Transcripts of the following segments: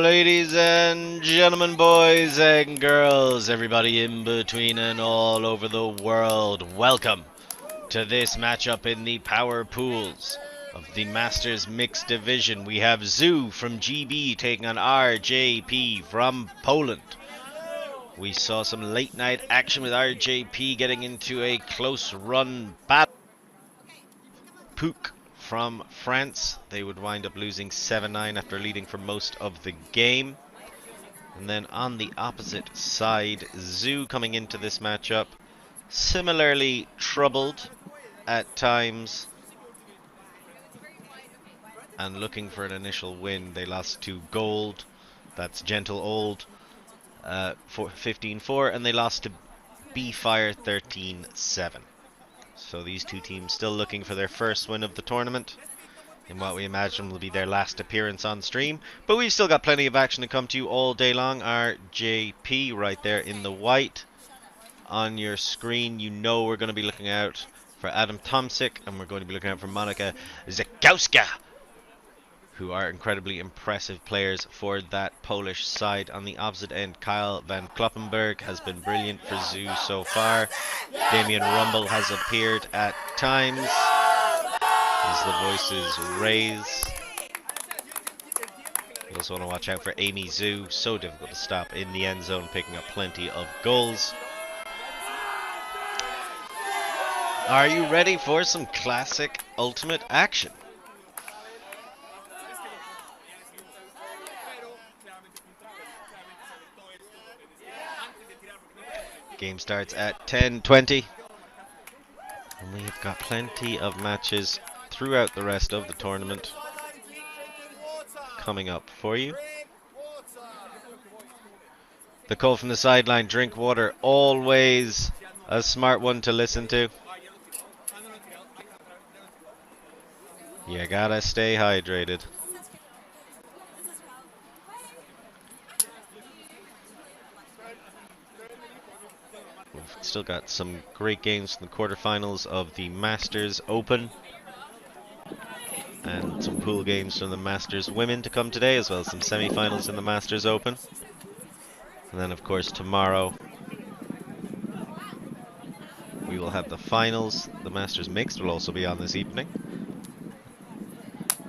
Ladies and gentlemen, boys and girls, everybody in between and all over the world, welcome to this matchup in the power pools of the Masters Mixed Division. We have Zoo from GB taking on RJP from Poland. We saw some late night action with RJP getting into a close run battle. Pook from France, they would wind up losing 7-9 after leading for most of the game. And then on the opposite side, Zoo coming into this matchup, similarly troubled at times and looking for an initial win. They lost to Gold, that's Gentle Old, 15-4, and they lost to B-Fire 13-7. So these two teams still looking for their first win of the tournament in what we imagine will be their last appearance on stream. But we've still got plenty of action to come to you all day long. RJP right there in the white. On your screen, you know we're going to be looking out for Adam Tomczyk, and we're going to be looking out for Monika Zakowska, who are incredibly impressive players for that Polish side. On the opposite end, Kyle van Kloppenberg has been brilliant for Zoo so far. Damien Rumble has appeared at times as the voices raise. You also want to watch out for Amy Zhu, so difficult to stop in the end zone, picking up plenty of goals. Are you ready for some classic ultimate action? Game starts at 10:20. And we have got plenty of matches throughout the rest of the tournament coming up for you. The call from the sideline, drink water, always a smart one to listen to. You gotta stay hydrated. We've still got some great games in the quarterfinals of the Masters Open, and some pool games from the Masters Women to come today, as well as some semi-finals in the Masters Open. And then, of course, tomorrow we will have the finals. The Masters Mixed will also be on this evening.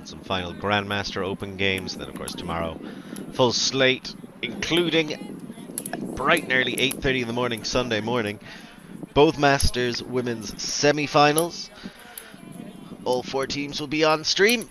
Some final Grandmaster Open games. Then, of course, tomorrow, full slate, including bright and early 8:30 in the morning, Sunday morning, both Masters Women's semi-finals. All four teams will be on stream.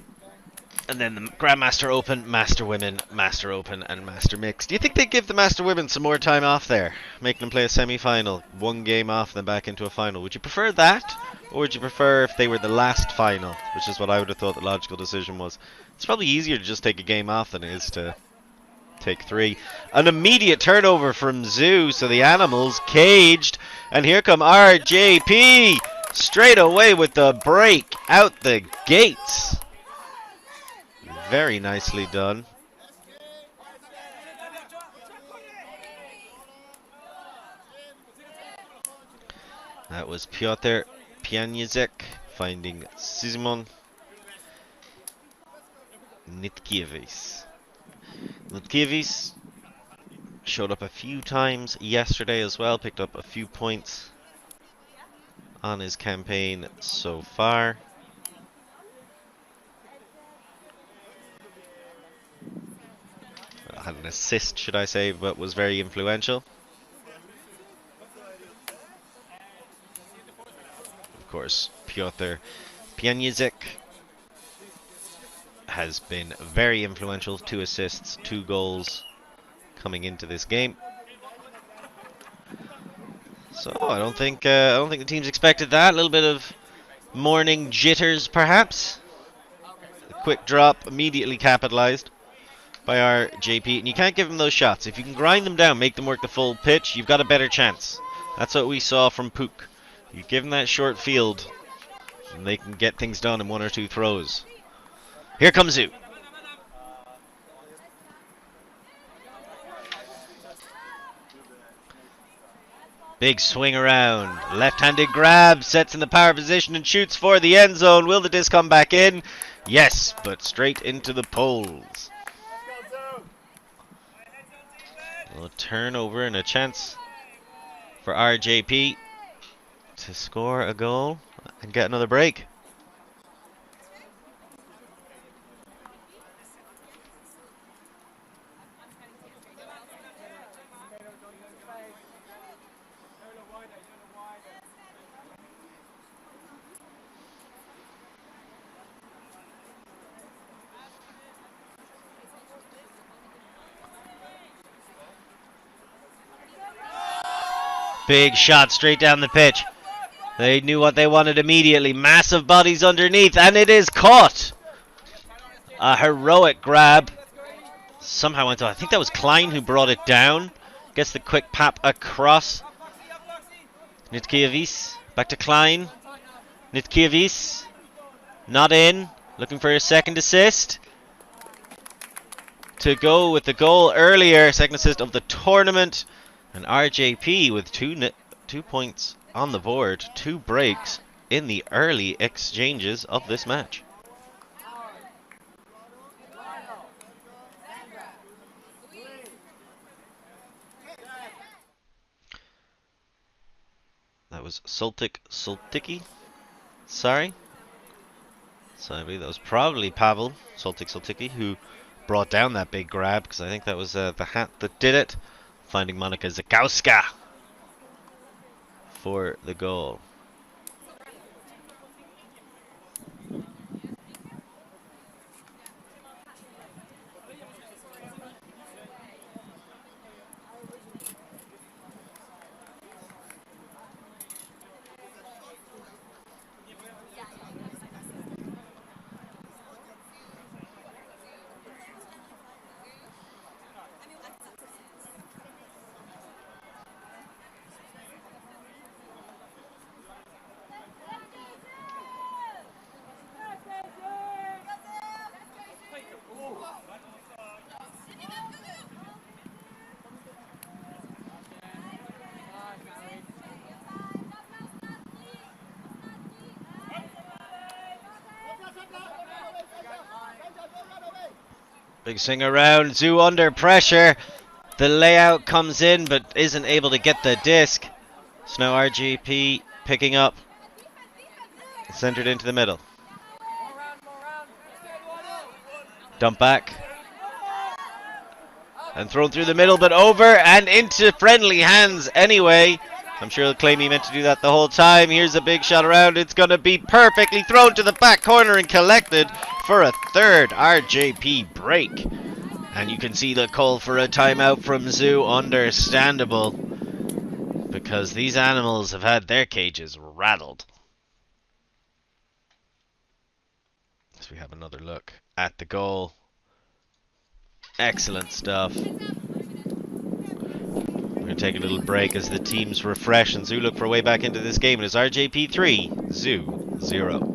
And then the Grandmaster Open, Master Women, Master Open, and Master Mixed. Do you think they'd give the Master Women some more time off there? Making them play a semi-final, one game off, then back into a final. Would you prefer that? Or would you prefer if they were the last final? Which is what I would have thought the logical decision was. It's probably easier to just take a game off than it is to take three. An immediate turnover from Zoo, so the Animals caged. And here come RJP straight away with the break out the gates. Very nicely done. That was Piotr Pianiszek finding Szymon Nitkiewicz. Nitkiewicz showed up a few times yesterday as well, picked up a few points on his campaign so far. Had an assist, should I say, but was very influential. Of course, Piotr Pianiszek has been very influential. 2 assists, 2 goals coming into this game. So I don't think the teams expected that. A little bit of morning jitters, perhaps. A quick drop, immediately capitalized by RJP, and you can't give them those shots. If you can grind them down, make them work the full pitch, you've got a better chance. That's what we saw from Pook. You give them that short field, and they can get things done in 1 or 2 throws. Here comes Zoo. Big swing around, left-handed grab, sets in the power position and shoots for the end zone. Will the disc come back in? Yes, but straight into the poles. A turnover and a chance for RJP to score a goal and get another break. Big shot straight down the pitch. They knew what they wanted immediately. Massive bodies underneath, and it is caught. A heroic grab. Somehow went on. I think that was Klein who brought it down. Gets the quick pap across. Nitkiewicz back to Klein. Nitkiewicz, not in. Looking for a second assist. To go with the goal earlier. Second assist of the tournament. And RJP with 2 points on the board. 2 breaks in the early exchanges of this match. That was Soltiki. Sorry. So I believe that was probably Pavel Soltiki who brought down that big grab, because I think that was the hat that did it. Finding Monika Zakowska for the goal. Big swing around, Zoo under pressure. The layout comes in but isn't able to get the disc. So now RJP picking up. Centered into the middle. Dump back. And thrown through the middle, but over and into friendly hands anyway. I'm sure he'll claim he meant to do that the whole time. Here's a big shot around. It's going to be perfectly thrown to the back corner and collected for a third RJP break. And you can see the call for a timeout from Zoo. Understandable, because these animals have had their cages rattled. So we have another look at the goal. Excellent stuff. We're going to take a little break as the teams refresh and Zoo look for a way back into this game. It is RJP 3, Zoo 0.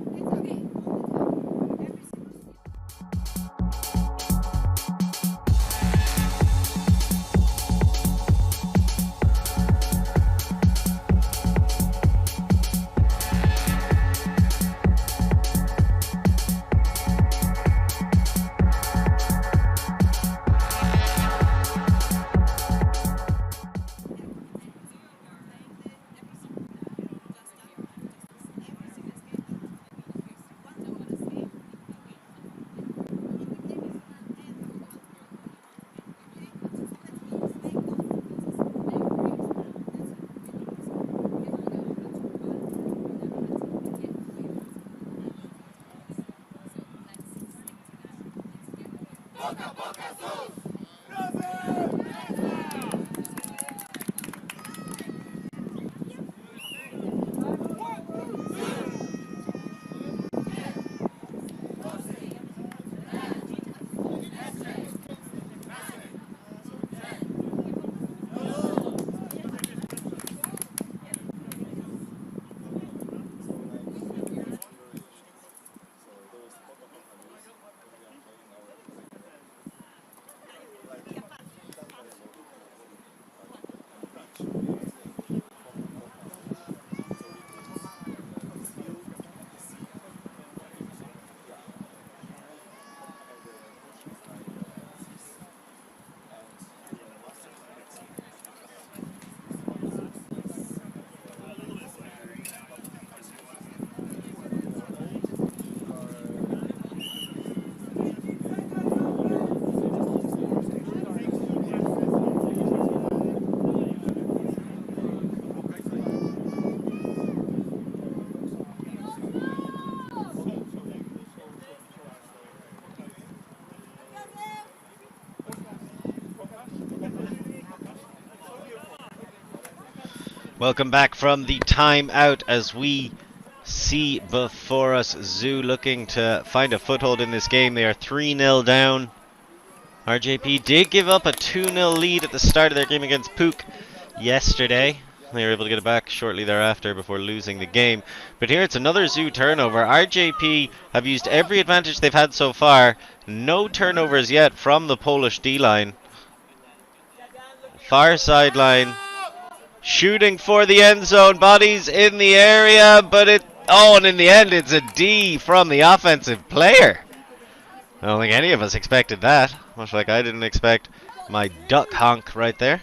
Welcome back from the timeout as we see before us Zoo looking to find a foothold in this game. They are 3-0 down. RJP did give up a 2-0 lead at the start of their game against Puck yesterday. They were able to get it back shortly thereafter before losing the game. But here it's another Zoo turnover. RJP have used every advantage they've had so far. No turnovers yet from the Polish D-line. Far sideline. Shooting for the end zone. Bodies in the area, but it... Oh, and in the end it's a D from the offensive player. I don't think any of us expected that. Much like I didn't expect my duck honk right there.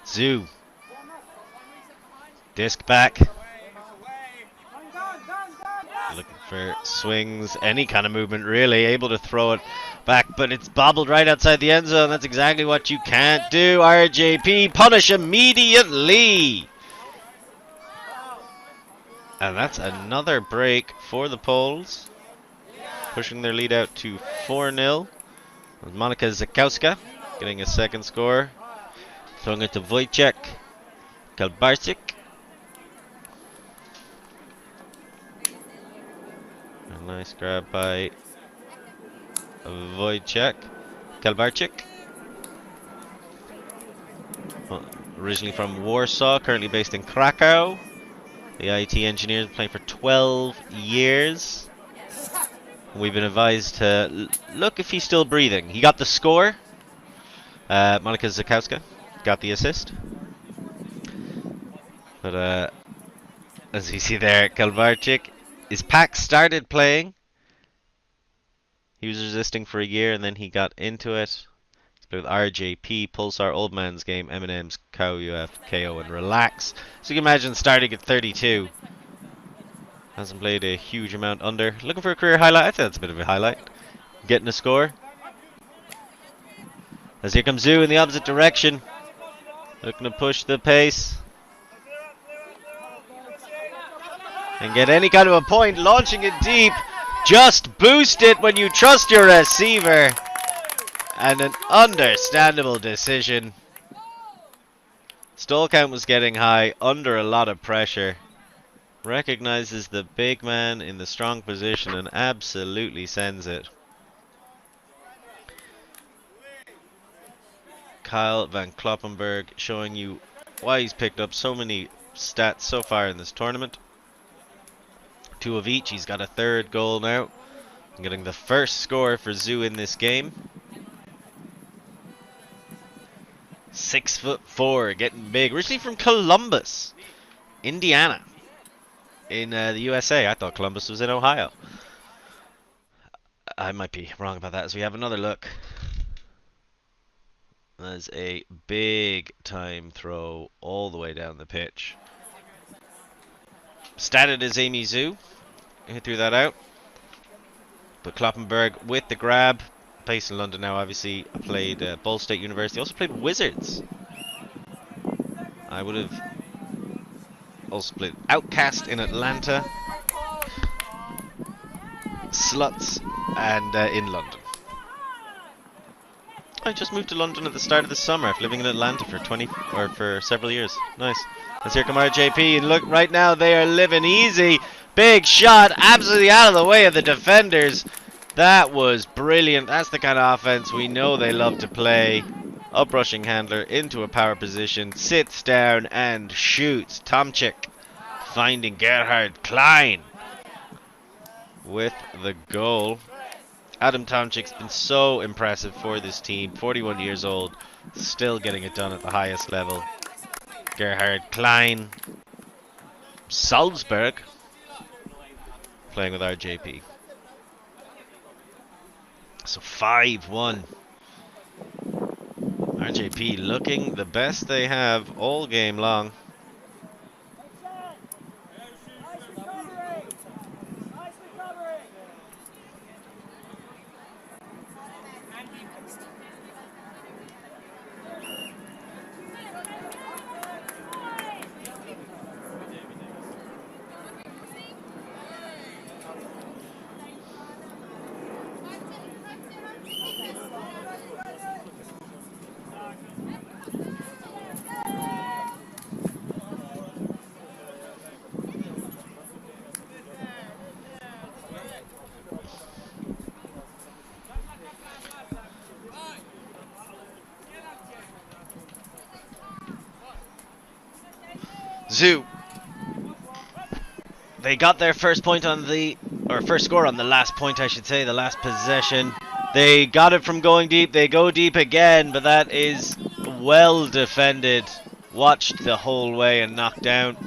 Zoo. Disc back. Looking for swings, any kind of movement really. Able to throw it back, but it's bobbled right outside the end zone. That's exactly what you can't do. RJP punish immediately. And that's another break for the Poles. Pushing their lead out to 4-0. Monika Zakowska getting a second score. Throwing it to Wojciech Kalbarczyk. A nice grab by Wojciech Kalbarczyk. Well, originally from Warsaw, currently based in Krakow. The IT engineer has been playing for 12 years. We've been advised to look if he's still breathing. He got the score. Monika Zakowska got the assist. But as you see there, Kalbarczyk, his pack started playing. He was resisting for a year and then he got into it. He's played with RJP, Pulsar, Old Man's Game, M&M's, KO, UF, KO, and Relax. So you can imagine starting at 32. Hasn't played a huge amount under. Looking for a career highlight? I think that's a bit of a highlight. Getting a score. As here comes Zoo in the opposite direction. Looking to push the pace. And get any kind of a point. Launching it deep. Just boost it when you trust your receiver. And an understandable decision. Stall count was getting high. Under a lot of pressure. Recognizes the big man in the strong position and absolutely sends it. Kyle van Kloppenberg showing you why he's picked up so many stats so far in this tournament. 2 of each. He's got a third goal now. Getting the first score for Zoo in this game. 6'4", getting big. Originally from Columbus, Indiana, in the USA. I thought Columbus was in Ohio. I might be wrong about that as we have another look. There's a big time throw all the way down the pitch. Statted as Amy Zoo. He threw that out. But Kloppenberg with the grab. Based in London now, obviously. Played Ball State University. Also played Wizards. I would have also played Outcast in Atlanta. Sluts. And in London. I just moved to London at the start of the summer after living in Atlanta for several years. Nice. Let's here come RJP, and look, right now they are living easy. Big shot, absolutely out of the way of the defenders. That was brilliant. That's the kind of offense we know they love to play. Uprushing handler into a power position, sits down and shoots. Tomczyk finding Gerhard Klein with the goal. Adam Tomczyk's been so impressive for this team. 41 years old, still getting it done at the highest level. Gerhard Klein, Salzburg, playing with RJP. So 5-1. RJP looking the best they have all game long. Zoo. They got their first point on the, or first score on the last point, I should say, the last possession. They got it from going deep. They go deep again, but that is well defended. Watched the whole way and knocked down.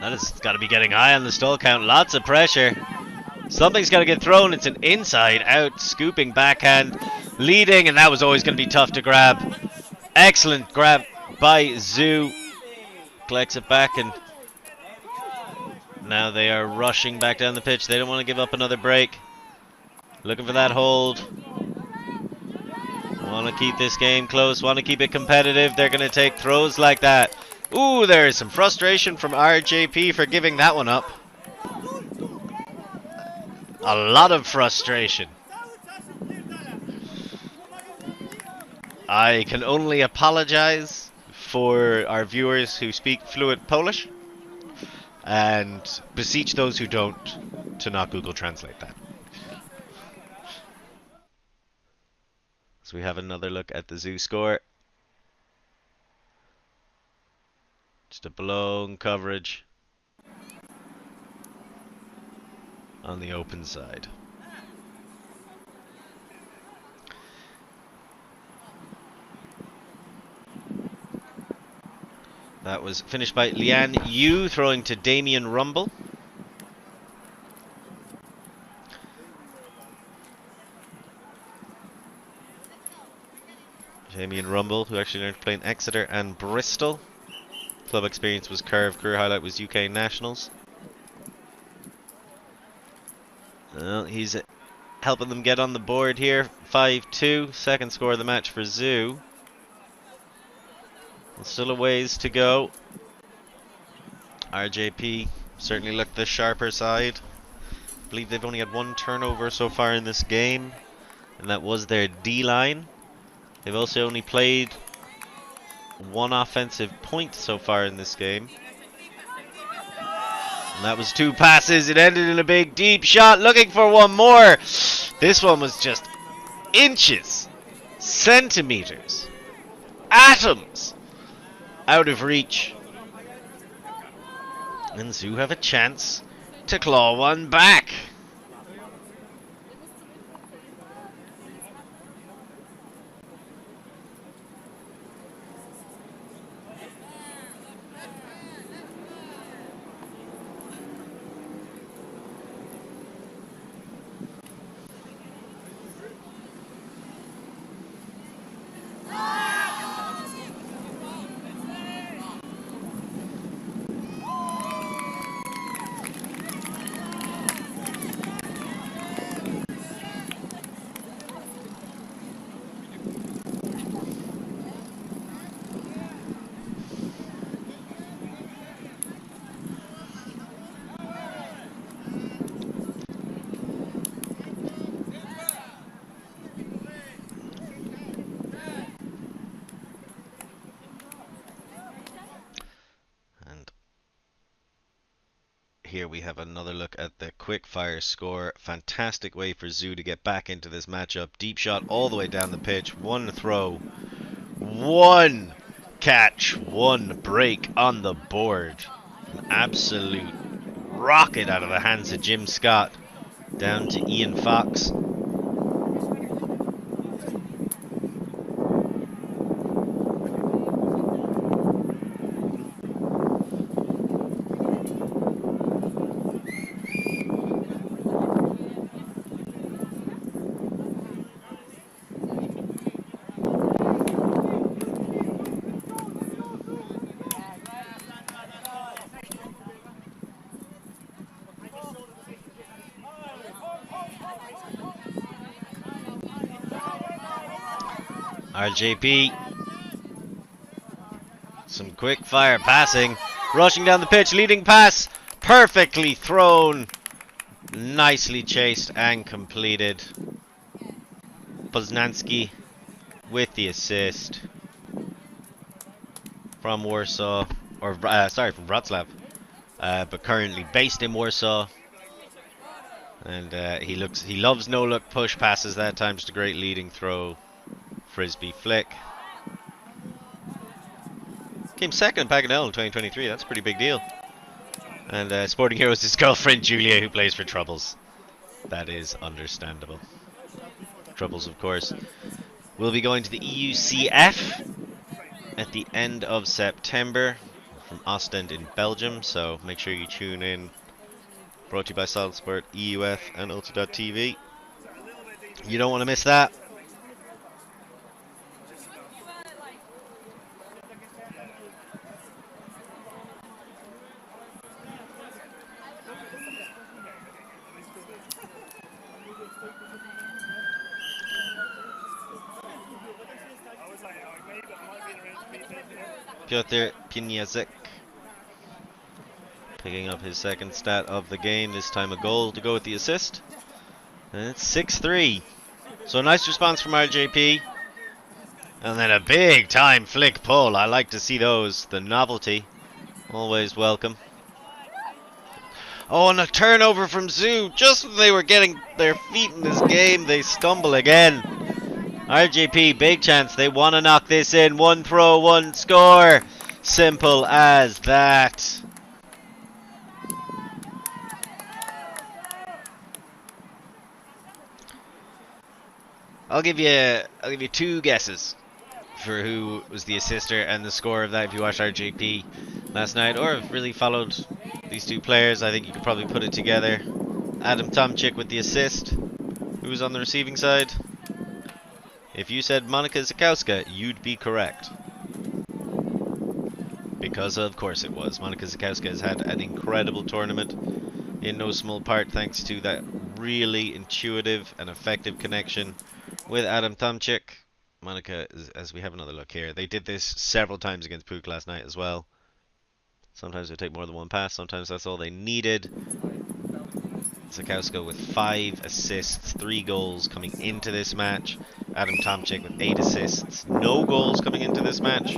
That has got to be getting high on the stall count. Lots of pressure. Something's got to get thrown. It's an inside-out scooping backhand, leading, and that was always going to be tough to grab. Excellent grab by Zoo. Collects it back, and now they are rushing back down the pitch. They don't want to give up another break. Looking for that hold. Want to keep this game close. Want to keep it competitive. They're going to take throws like that. Ooh, there is some frustration from RJP for giving that one up. A lot of frustration. I can only apologize for our viewers who speak fluent Polish and beseech those who don't to not Google Translate that. So we have another look at the Zoo score. Just a blown coverage on the open side. That was finished by Lian Yu, throwing to Damien Rumble. Damien Rumble, who actually learned to play in Exeter and Bristol. Club experience was Curve, career highlight was UK Nationals. Well, he's helping them get on the board here. 5-2, second score of the match for Zoo. Still a ways to go. RJP certainly looked the sharper side. I believe they've only had one turnover so far in this game, and that was their D-line. They've also only played one offensive point so far in this game. And that was 2 passes. It ended in a big deep shot. Looking for one more. This one was just inches, centimeters, atoms out of reach. And Zoo have a chance to claw one back. Here we have another look at the quick fire score. Fantastic way for Zoo to get back into this matchup. Deep shot all the way down the pitch. One throw, one catch, one break on the board. An absolute rocket out of the hands of Jim Scott. Down to Ian Fox. RJP, some quick fire passing, rushing down the pitch, leading pass, perfectly thrown, nicely chased and completed. Poznanski with the assist from Warsaw, or sorry, from Wrocław. but currently based in Warsaw. And he loves no-look push passes. That time just a great leading throw, frisbee flick. Came second in Paganel in 2023. That's a pretty big deal. And Sporting Heroes, his girlfriend Julia, who plays for Troubles. That is understandable. Troubles, of course, will be going to the EUCF at the end of September from Ostend in Belgium. So make sure you tune in. Brought to you by Solid Sport, EUF, and Ulta.tv. You don't want to miss that. Piotr Piniazek picking up his second stat of the game, this time a goal to go with the assist. And it's 6-3. So a nice response from RJP. And then a big time flick pull. I like to see those. The novelty. Always welcome. Oh, and a turnover from Zoo. Just when they were getting their feet in this game, they stumble again. RJP, big chance. They want to knock this in. One throw, one score. Simple as that. I'll give you two guesses for who was the assister and the score of that if you watched RJP last night or have really followed these two players. I think you could probably put it together. Adam Tomczyk with the assist. Who was on the receiving side? If you said Monika Zakowska, you'd be correct. Because of course it was. Monika Zakowska has had an incredible tournament in no small part thanks to that really intuitive and effective connection with Adam Tomczyk. Monika, as we have another look here, they did this several times against Puk last night as well. Sometimes they take more than one pass, sometimes that's all they needed. Zakowska with 5 assists, 3 goals coming into this match. Adam Tomczyk with 8 assists, no goals coming into this match.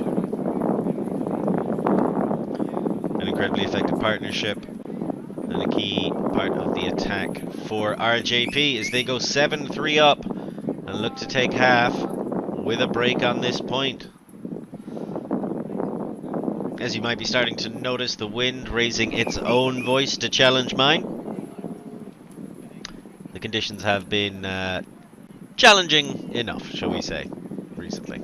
An incredibly effective partnership and a key part of the attack for RJP as they go 7-3 up and look to take half with a break on this point. As you might be starting to notice, the wind raising its own voice to challenge mine. The conditions have been challenging enough, shall we say, recently.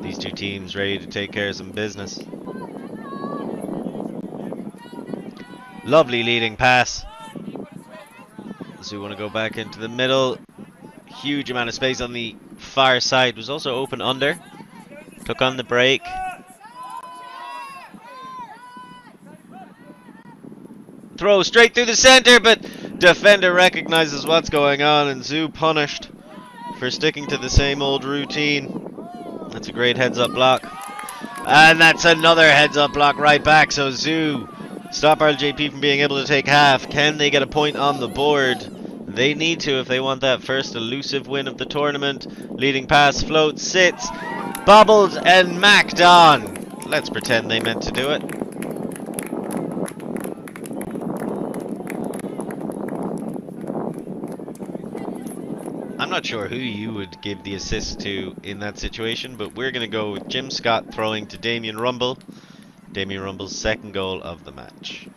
These two teams ready to take care of some business. Lovely leading pass. So we want to go back into the middle. Huge amount of space on the far side. Was also open under. Took on the break. Throw straight through the center, but defender recognizes what's going on, and Zoo punished for sticking to the same old routine. That's a great heads-up block. And that's another heads-up block right back, so Zoo stop RJP from being able to take half. Can they get a point on the board? They need to if they want that first elusive win of the tournament. Leading pass, floats, sits, bobbled, and macked on. Let's pretend they meant to do it. I'm not sure who you would give the assist to in that situation, but we're going to go with Jim Scott throwing to Damien Rumble. Damien Rumble's second goal of the match.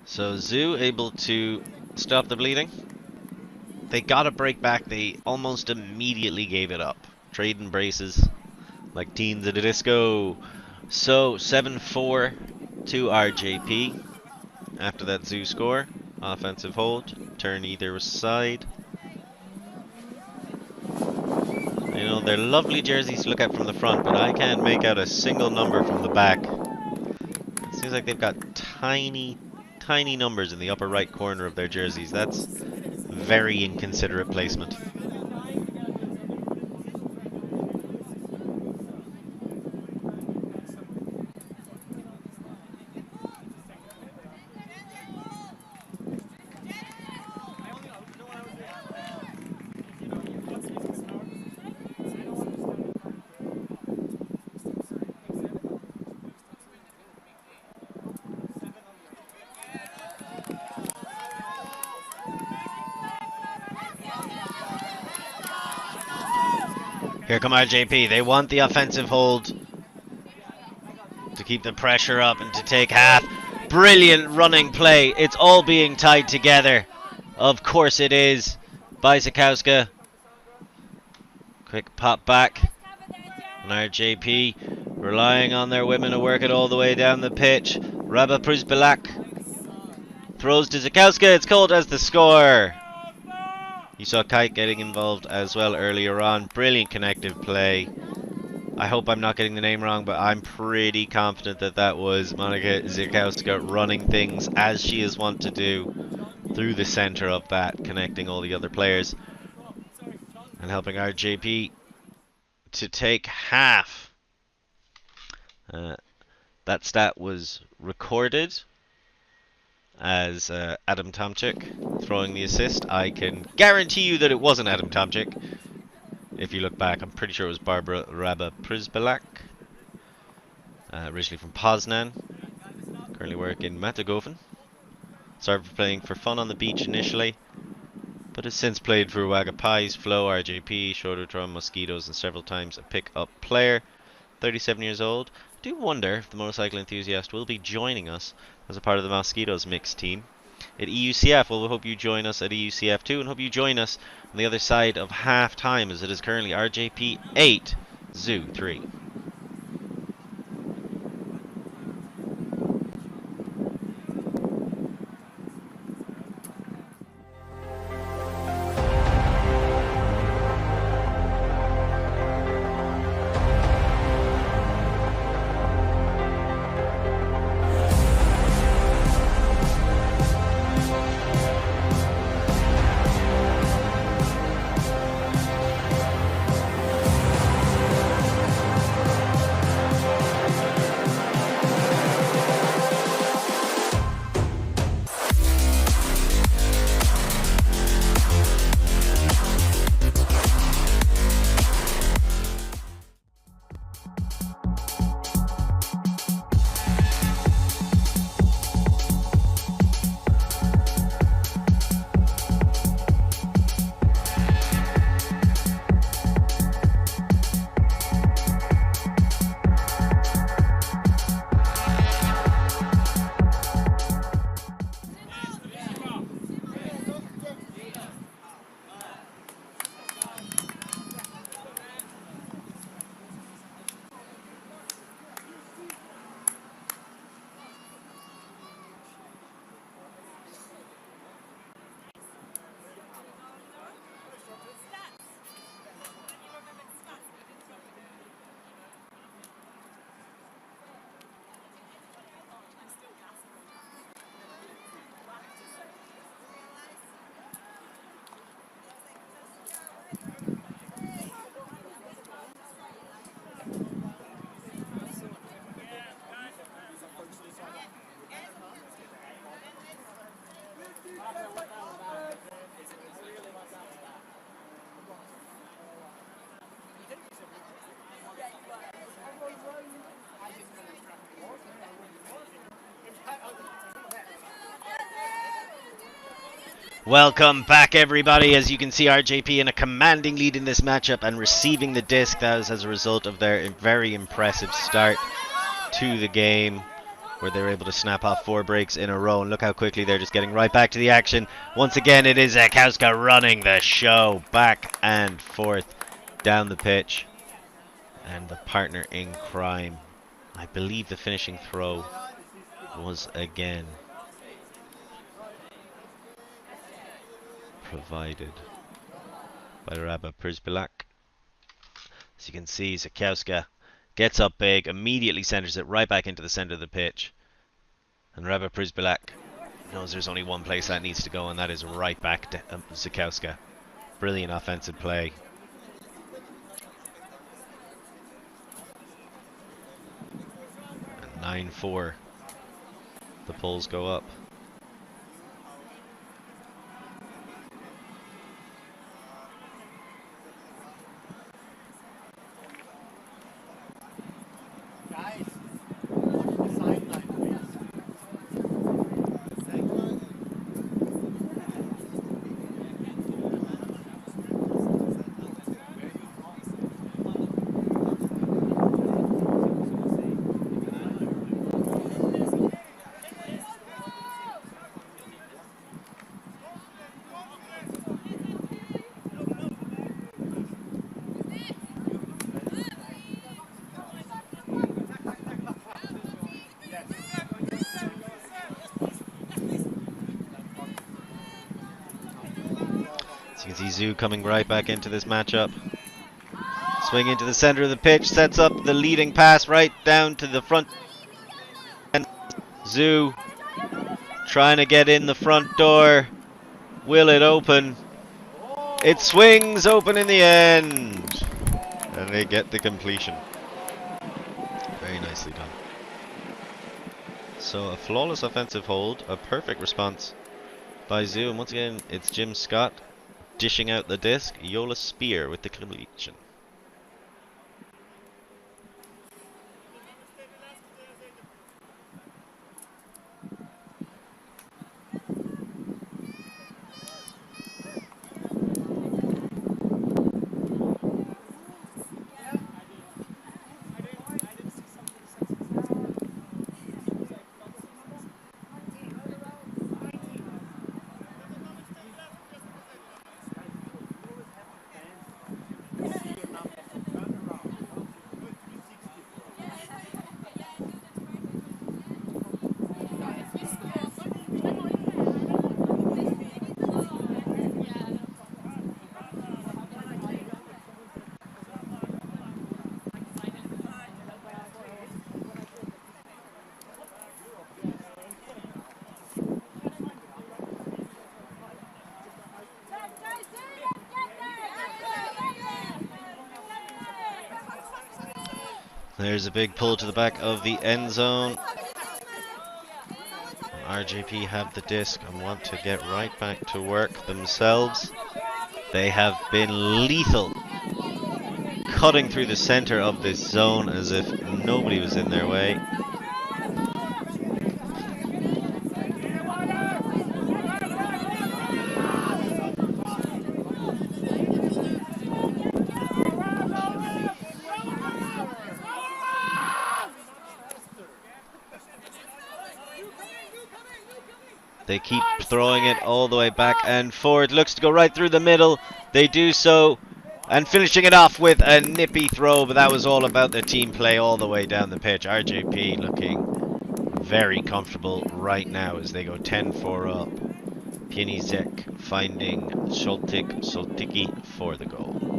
So Zoo able to stop the bleeding. They got a break back. They almost immediately gave it up. Trading braces like teens at a disco. So 7-4 to RJP after that Zoo score. Offensive hold. Turn either side. You know, they're lovely jerseys to look at from the front, but I can't make out a single number from the back. It seems like they've got tiny numbers in the upper right corner of their jerseys. That's very inconsiderate placement. Here come RJP. They want the offensive hold to keep the pressure up and to take half. Brilliant running play. It's all being tied together. Of course it is. By Zakowska. Quick pop back. And RJP relying on their women to work it all the way down the pitch. Rabah Pruzbilak throws to Zakowska. It's called as the score. You saw Kite getting involved as well earlier on. Brilliant connective play. I hope I'm not getting the name wrong, but I'm pretty confident that that was Monika Zakowska running things as she is wont to do through the center of that, connecting all the other players and helping RJP to take half. That stat was recorded as Adam Tomczyk throwing the assist. I can guarantee you that it wasn't Adam Tomczyk. If you look back, I'm pretty sure it was Barbara Rabah Pruzbilak, originally from Poznan, currently working in Matagoven. Started playing for fun on the beach initially, but has since played for Wagapais, Flow, RJP, Shorterdrum, Mosquitoes, and several times a pick-up player. 37 years old. I do wonder if the motorcycle enthusiast will be joining us as a part of the Mosquitoes mixed team at EUCF. Well, we hope you join us at EUCF too, and hope you join us on the other side of half time, as it is currently RJP 8, Zoo 3. Welcome back, everybody. As you can see, RJP in a commanding lead in this matchup and receiving the disc. That was as a result of their very impressive start to the game, where they were able to snap off 4 breaks in a row. And look how quickly they're just getting right back to the action. Once again, it is Zakowska running the show back and forth down the pitch. And the partner in crime, I believe the finishing throw was again provided by Rabah Pruzbilak. As you can see, Zakowska gets up big, immediately centers it right back into the center of the pitch. And Rabah Pruzbilak knows there's only one place that needs to go, and that is right back to Zakowska. Brilliant offensive play. And 9-4. The polls go up. You see Zoo coming right back into this matchup. Swing into the center of the pitch, sets up the leading pass right down to the front. Zoo trying to get in the front door. Will it open? It swings open in the end. And they get the completion. Very nicely done. So a flawless offensive hold, a perfect response by Zoo. And once again, it's Jim Scott dishing out the disc. Yola Spear with the completion. There's a big pull to the back of the end zone. RJP have the disc and want to get right back to work themselves. They have been lethal, cutting through the center of this zone as if nobody was in their way. They keep throwing it all the way back and forward. Looks to go right through the middle. They do so. And finishing it off with a nippy throw. But that was all about the team play all the way down the pitch. RJP looking very comfortable right now as they go 10-4 up. Pienizek finding Soltiki for the goal.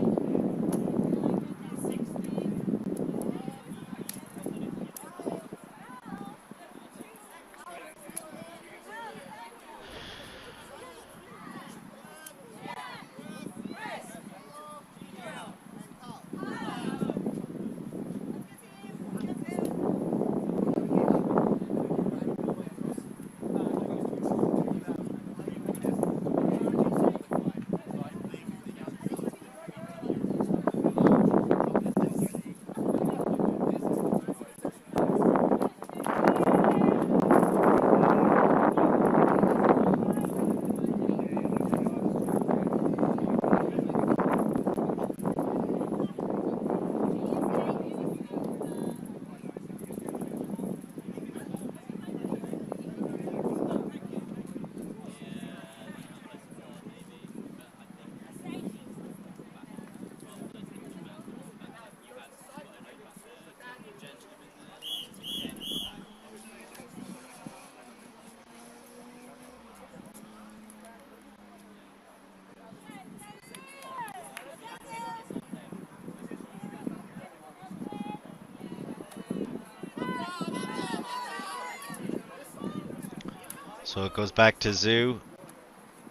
So it goes back to Zoo,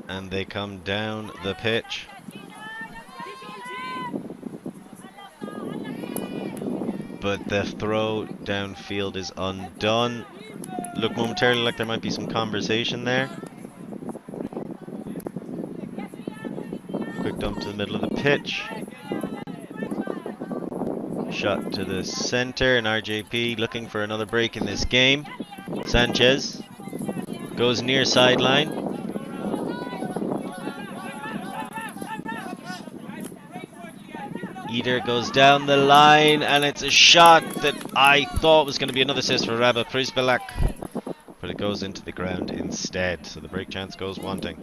and they come down the pitch. But the throw downfield is undone. Looked momentarily like there might be some conversation there. Quick dump to the middle of the pitch. Shot to the center, and RJP looking for another break in this game. Sanchez goes near sideline. Eder goes down the line, and it's a shot that I thought was going to be another assist for Rabah Prisbilak, but it goes into the ground instead, so the break chance goes wanting.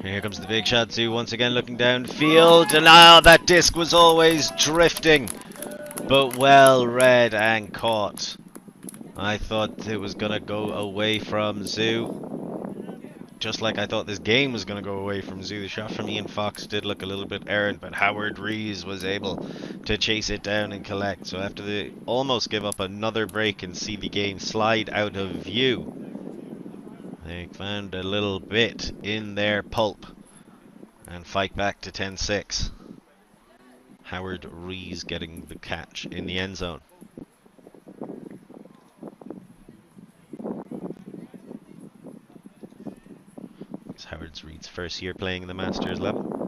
Here comes the big shot, Zoo once again looking downfield, and that disc was always drifting, but well read and caught. I thought it was going to go away from Zoo, just like I thought this game was going to go away from Zoo. The shot from Ian Fox did look a little bit errant, but Howard Rees was able to chase it down and collect. So after they almost give up another break and see the game slide out of view, they found a little bit in their pulp and fight back to 10-6. Howard Rees getting the catch in the end zone. It's Howard Rees' first year playing in the Masters level.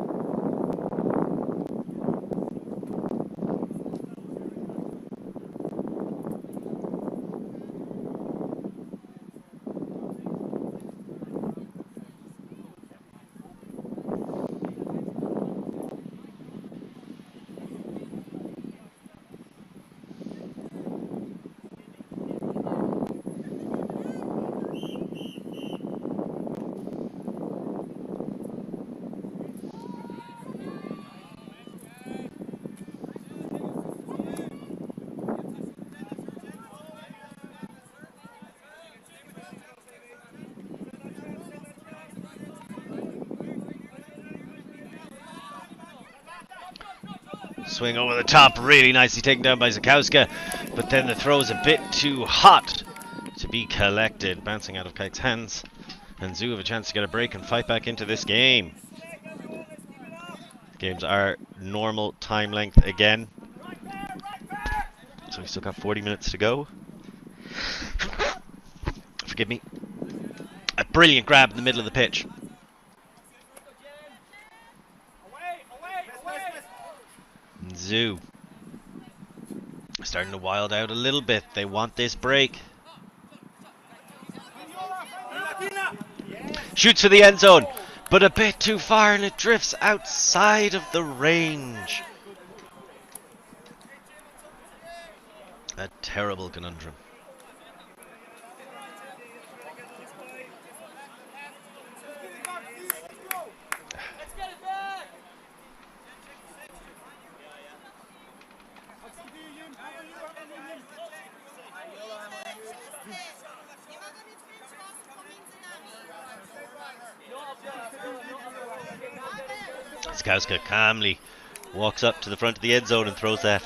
Swing over the top, really nicely taken down by Zakowska, but then the throw is a bit too hot to be collected, bouncing out of Kike's hands, and Zoo have a chance to get a break and fight back into this game. Games are normal time length again, so we still got 40 minutes to go. Forgive me. A brilliant grab in the middle of the pitch. Zoo starting to wild out a little bit. They want this break. Shoots for the end zone, but a bit too far, and it drifts outside of the range. A terrible conundrum. Skowska calmly walks up to the front of the end zone and throws that.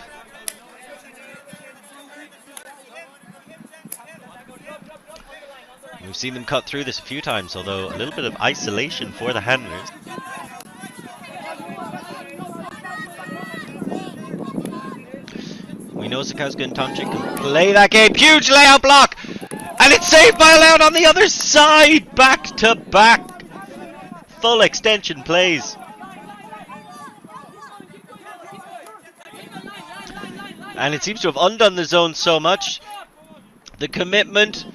We've seen them cut through this a few times, although a little bit of isolation for the handlers. We know Zakowska and Tomczyk can play that game. Huge layout block! And it's saved by a layout on the other side! Back to back! Full extension plays. And it seems to have undone the zone so much. The commitment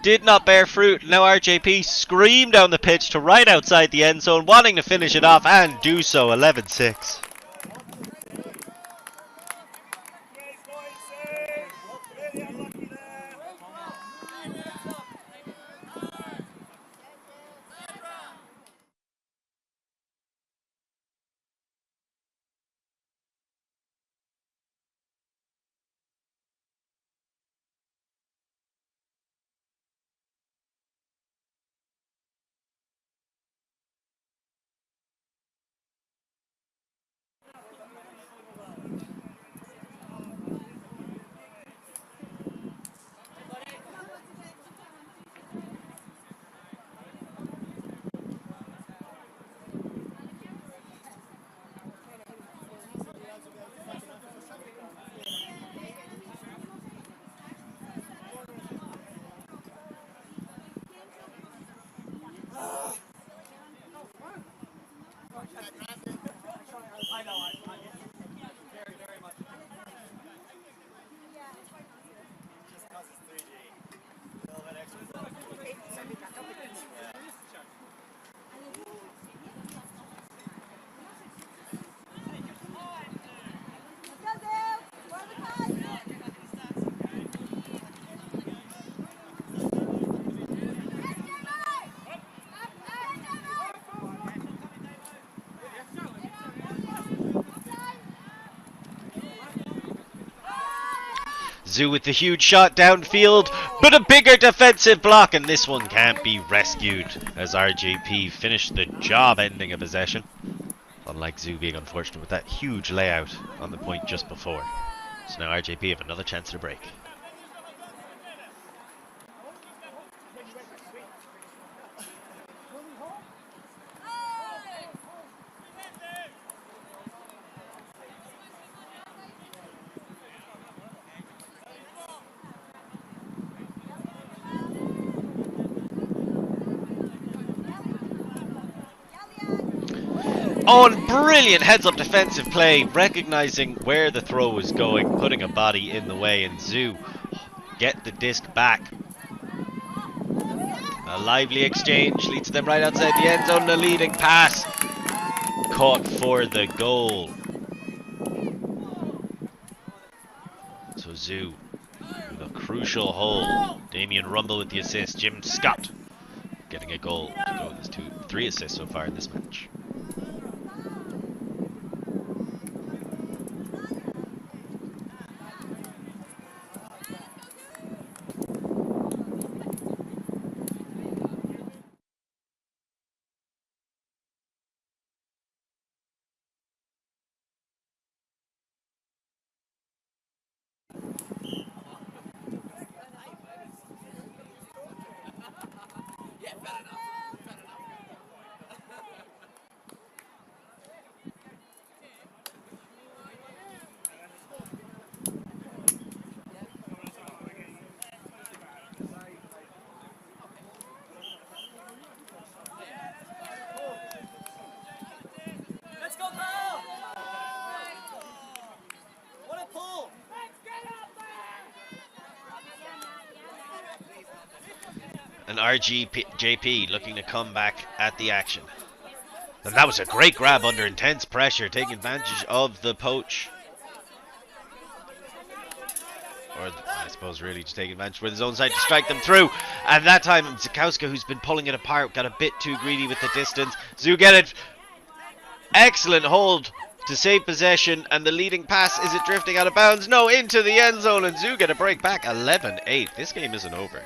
did not bear fruit. Now RJP scream down the pitch to right outside the end zone, wanting to finish it off and do so. 11-6. Zoo with the huge shot downfield, but a bigger defensive block, and this one can't be rescued as RJP finished the job ending a possession. Unlike Zoo being unfortunate with that huge layout on the point just before. So now RJP have another chance to break. Oh, and brilliant heads-up defensive play, recognizing where the throw was going, putting a body in the way, and Zoo get the disc back. A lively exchange leads them right outside the end zone. The leading pass caught for the goal. So Zoo with a crucial hold. Damien Rumble with the assist. Jim Scott getting a goal to go with his 3 assists so far in this match. And RJP looking to come back at the action. And that was a great grab under intense pressure, taking advantage of the poach. Or I suppose really just taking advantage with his own side to strike them through. And that time Zakowska, who's been pulling it apart, got a bit too greedy with the distance. Zoo get it. Excellent hold to save possession, and the leading pass, is it drifting out of bounds? No, into the end zone, and Zoo get a break back. 11-8. This game isn't over.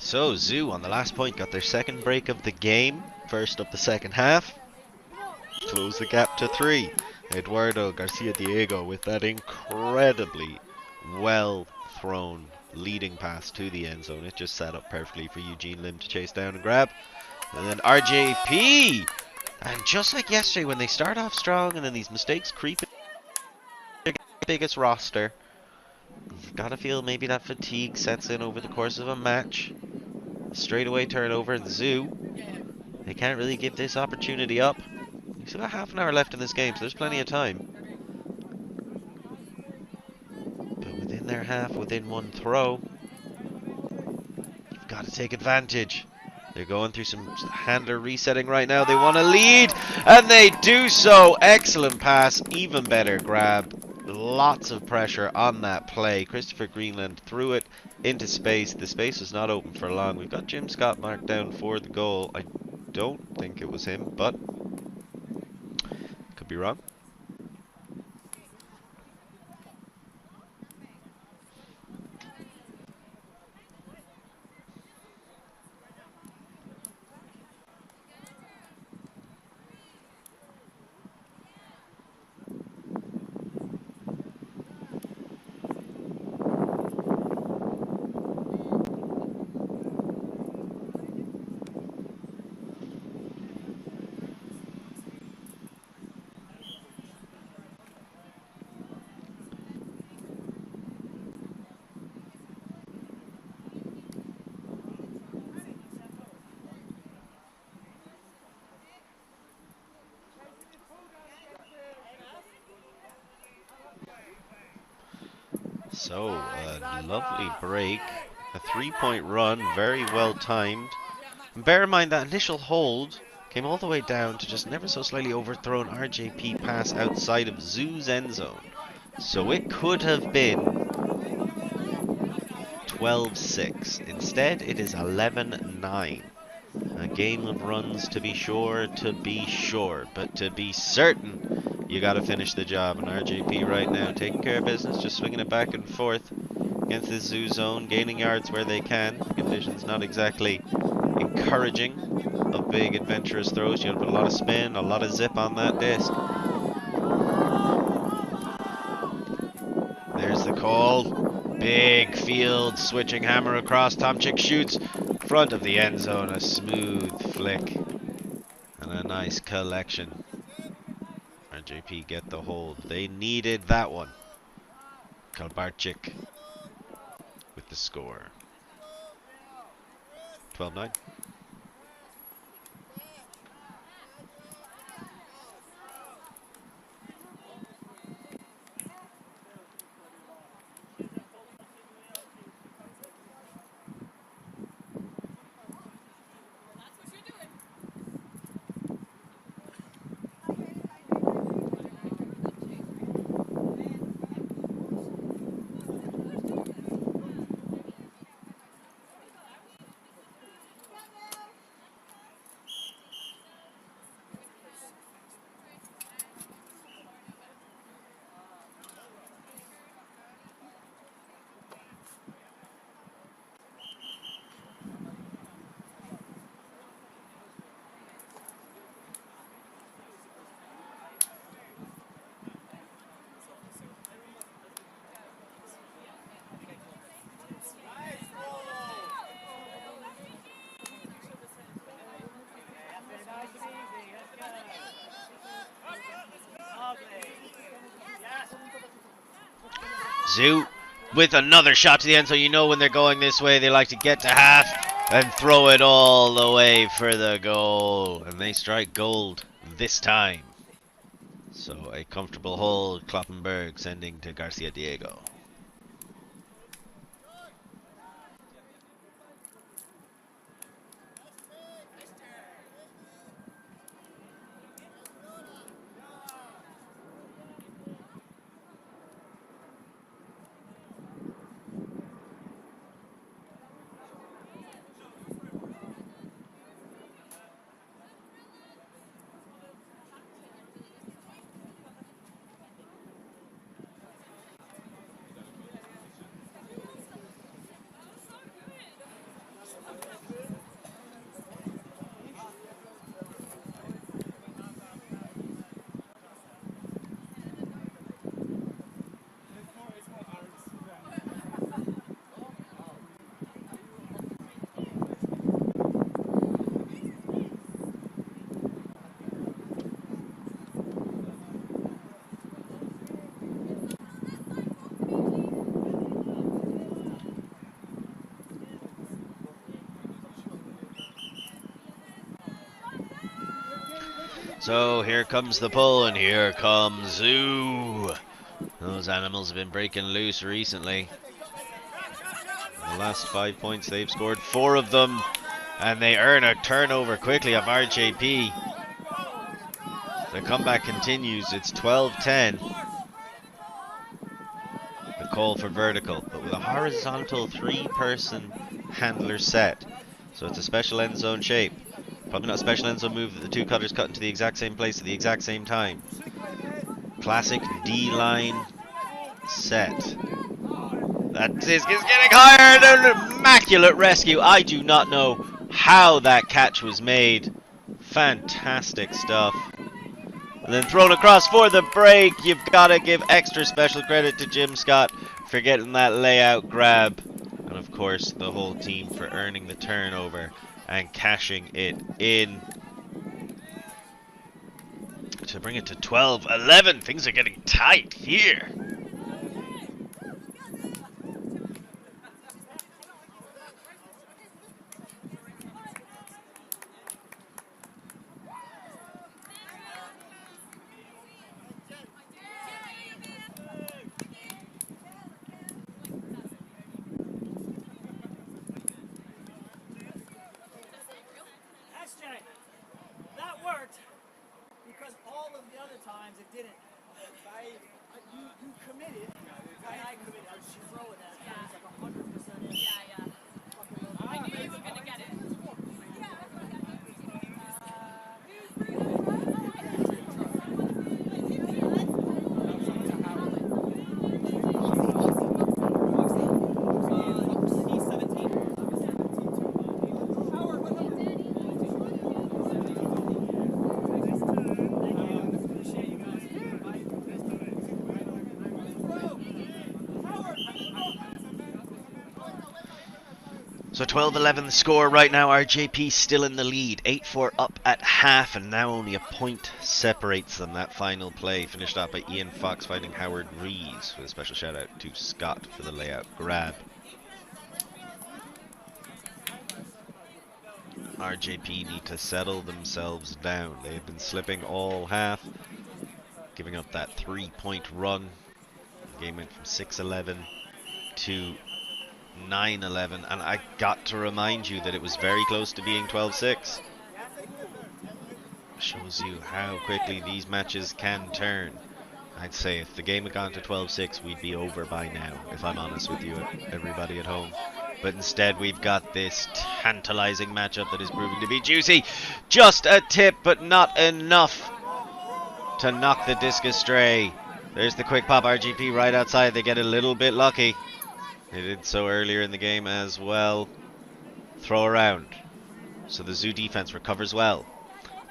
So Zoo on the last point got their second break of the game, first of the second half. Close the gap to 3. Eduardo Garcia Diego with that incredibly well thrown leading pass to the end zone. It just set up perfectly for Eugene Lim to chase down and grab. And then RJP! And just like yesterday, when they start off strong and then these mistakes creep in their biggest roster, you've got to feel maybe that fatigue sets in over the course of a match. Straightaway turnover, and Zoo, they can't really give this opportunity up. We've still got half an hour left in this game, so there's plenty of time. But within their half, within one throw, you've got to take advantage. They're going through some handler resetting right now. They want to lead, and they do so. Excellent pass, even better grab. Lots of pressure on that play. Christopher Greenland threw it into space. The space was not open for long. We've got Jim Scott marked down for the goal. I don't think it was him, but could be wrong. So, a lovely break. A 3-point run, very well timed. And bear in mind that initial hold came all the way down to just never so slightly overthrown RJP pass outside of Zoo's end zone. So it could have been 12-6. Instead, it is 11-9. A game of runs to be sure, but to be certain, you got to finish the job. And RJP right now taking care of business, just swinging it back and forth against this Zoo zone, gaining yards where they can. The conditions not exactly encouraging of big adventurous throws. You got to put a lot of spin, a lot of zip on that disc. There's the call. Big field switching hammer across. Tomchik shoots front of the end zone. A smooth flick and a nice collection. RJP get the hold. They needed that one. Kalbarczyk with the score. 12-9. Zoo with another shot to the end zone. You know when they're going this way, they like to get to half and throw it all the way for the goal. And they strike gold this time. So a comfortable hold, Kloppenberg sending to Garcia Diego. So here comes the pull, and here comes Zoo. Those animals have been breaking loose recently. The last 5 points, they've scored 4 of them, and they earn a turnover quickly of RJP. The comeback continues. It's 12-10. The call for vertical, but with a horizontal 3-person handler set. So it's a special end zone shape. Probably not a special end zone move that the two cutters cut into the exact same place at the exact same time. Classic D-line set. That disc is getting higher. An immaculate rescue. I do not know how that catch was made. Fantastic stuff. And then thrown across for the break. You've got to give extra special credit to Jim Scott for getting that layout grab. And of course, the whole team for earning the turnover and cashing it in to bring it to 12-11. Things are getting tight here. So 12-11 the score right now. RJP still in the lead. 8-4 up at half, and now only a point separates them. That final play finished off by Ian Fox finding Howard Reeves, with a special shout out to Scott for the layout grab. RJP need to settle themselves down. They have been slipping all half, giving up that 3-point run. The game went from 6-11 to 9-11, and I got to remind you that it was very close to being 12-6. Shows you how quickly these matches can turn. I'd say if the game had gone to 12-6, we'd be over by now, if I'm honest with you, everybody at home. But instead, we've got this tantalizing matchup that is proving to be juicy. Just a tip, but not enough to knock the disc astray. There's the quick pop. RJP right outside. They get a little bit lucky. They did so earlier in the game as well. Throw around. So the Zoo defense recovers well.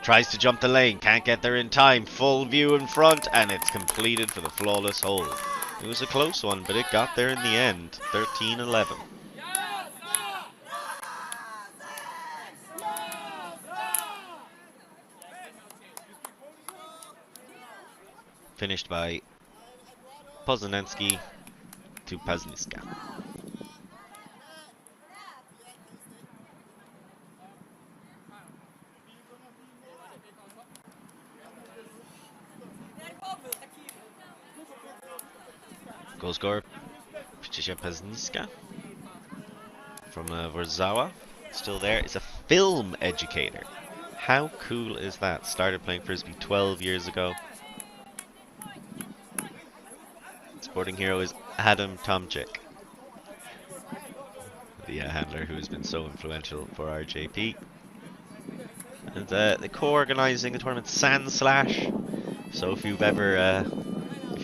Tries to jump the lane. Can't get there in time. Full view in front. And it's completed for the flawless hold. It was a close one, but it got there in the end. 13-11. Finished by Poznanski to Pazniska. Goal scorer Patricia Pazniska from Warzawa. Still there. Is a film educator. How cool is that? Started playing Frisbee 12 years ago. Sporting hero is Adam Tomczyk, the handler who has been so influential for RJP. And the co-organising the tournament Sand Slash. So if you've never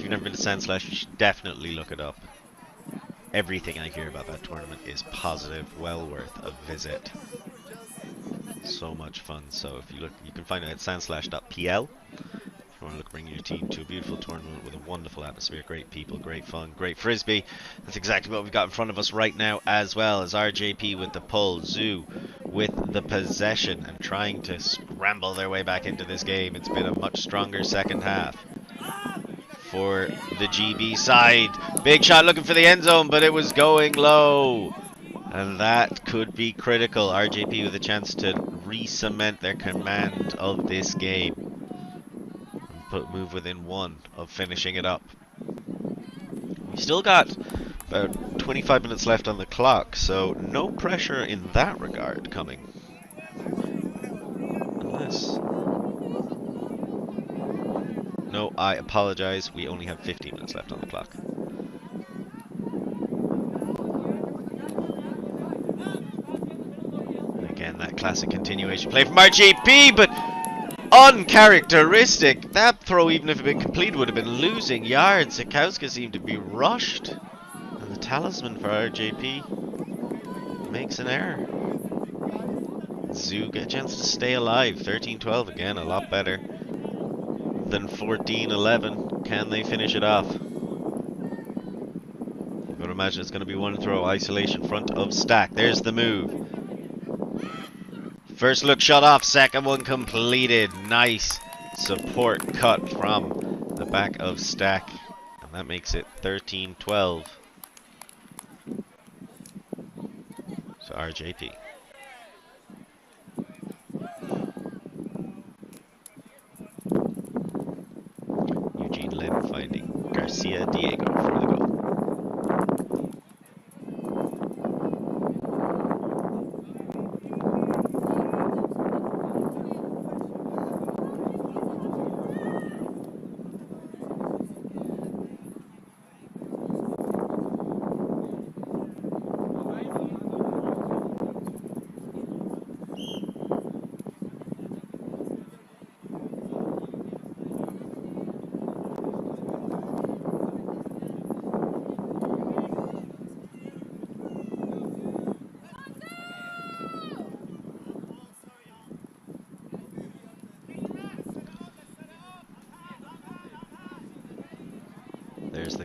been to Sand Slash, you should definitely look it up. Everything I hear about that tournament is positive, well worth a visit. So much fun. So if you look, you can find it at sandslash.pl. If you want to look, bring your team to a beautiful tournament with a wonderful atmosphere, great people, great fun, great frisbee. That's exactly what we've got in front of us right now, as well as RJP with the pull, Zoo with the possession and trying to scramble their way back into this game. It's been a much stronger second half for the GB side. Big shot looking for the end zone, but it was going low. And that could be critical. RJP with a chance to re-cement their command of this game. And move within one of finishing it up. We still got about 25 minutes left on the clock, so no pressure in that regard coming. Unless... No, I apologize. We only have 15 minutes left on the clock. Again, that classic continuation play from RJP, but uncharacteristic. That throw, even if it had been complete, would have been losing yards. Sikowska seemed to be rushed. And the talisman for RJP makes an error. Zoo get a chance to stay alive. 13-12 again, a lot better than 14-11. Can they finish it off? I'm going to imagine it's going to be one throw. Isolation, front of Stack. There's the move. First look shot off, second one completed. Nice support cut from the back of Stack. And that makes it 13-12. So RJP. Eugene Lim finding Garcia Diego for the goal.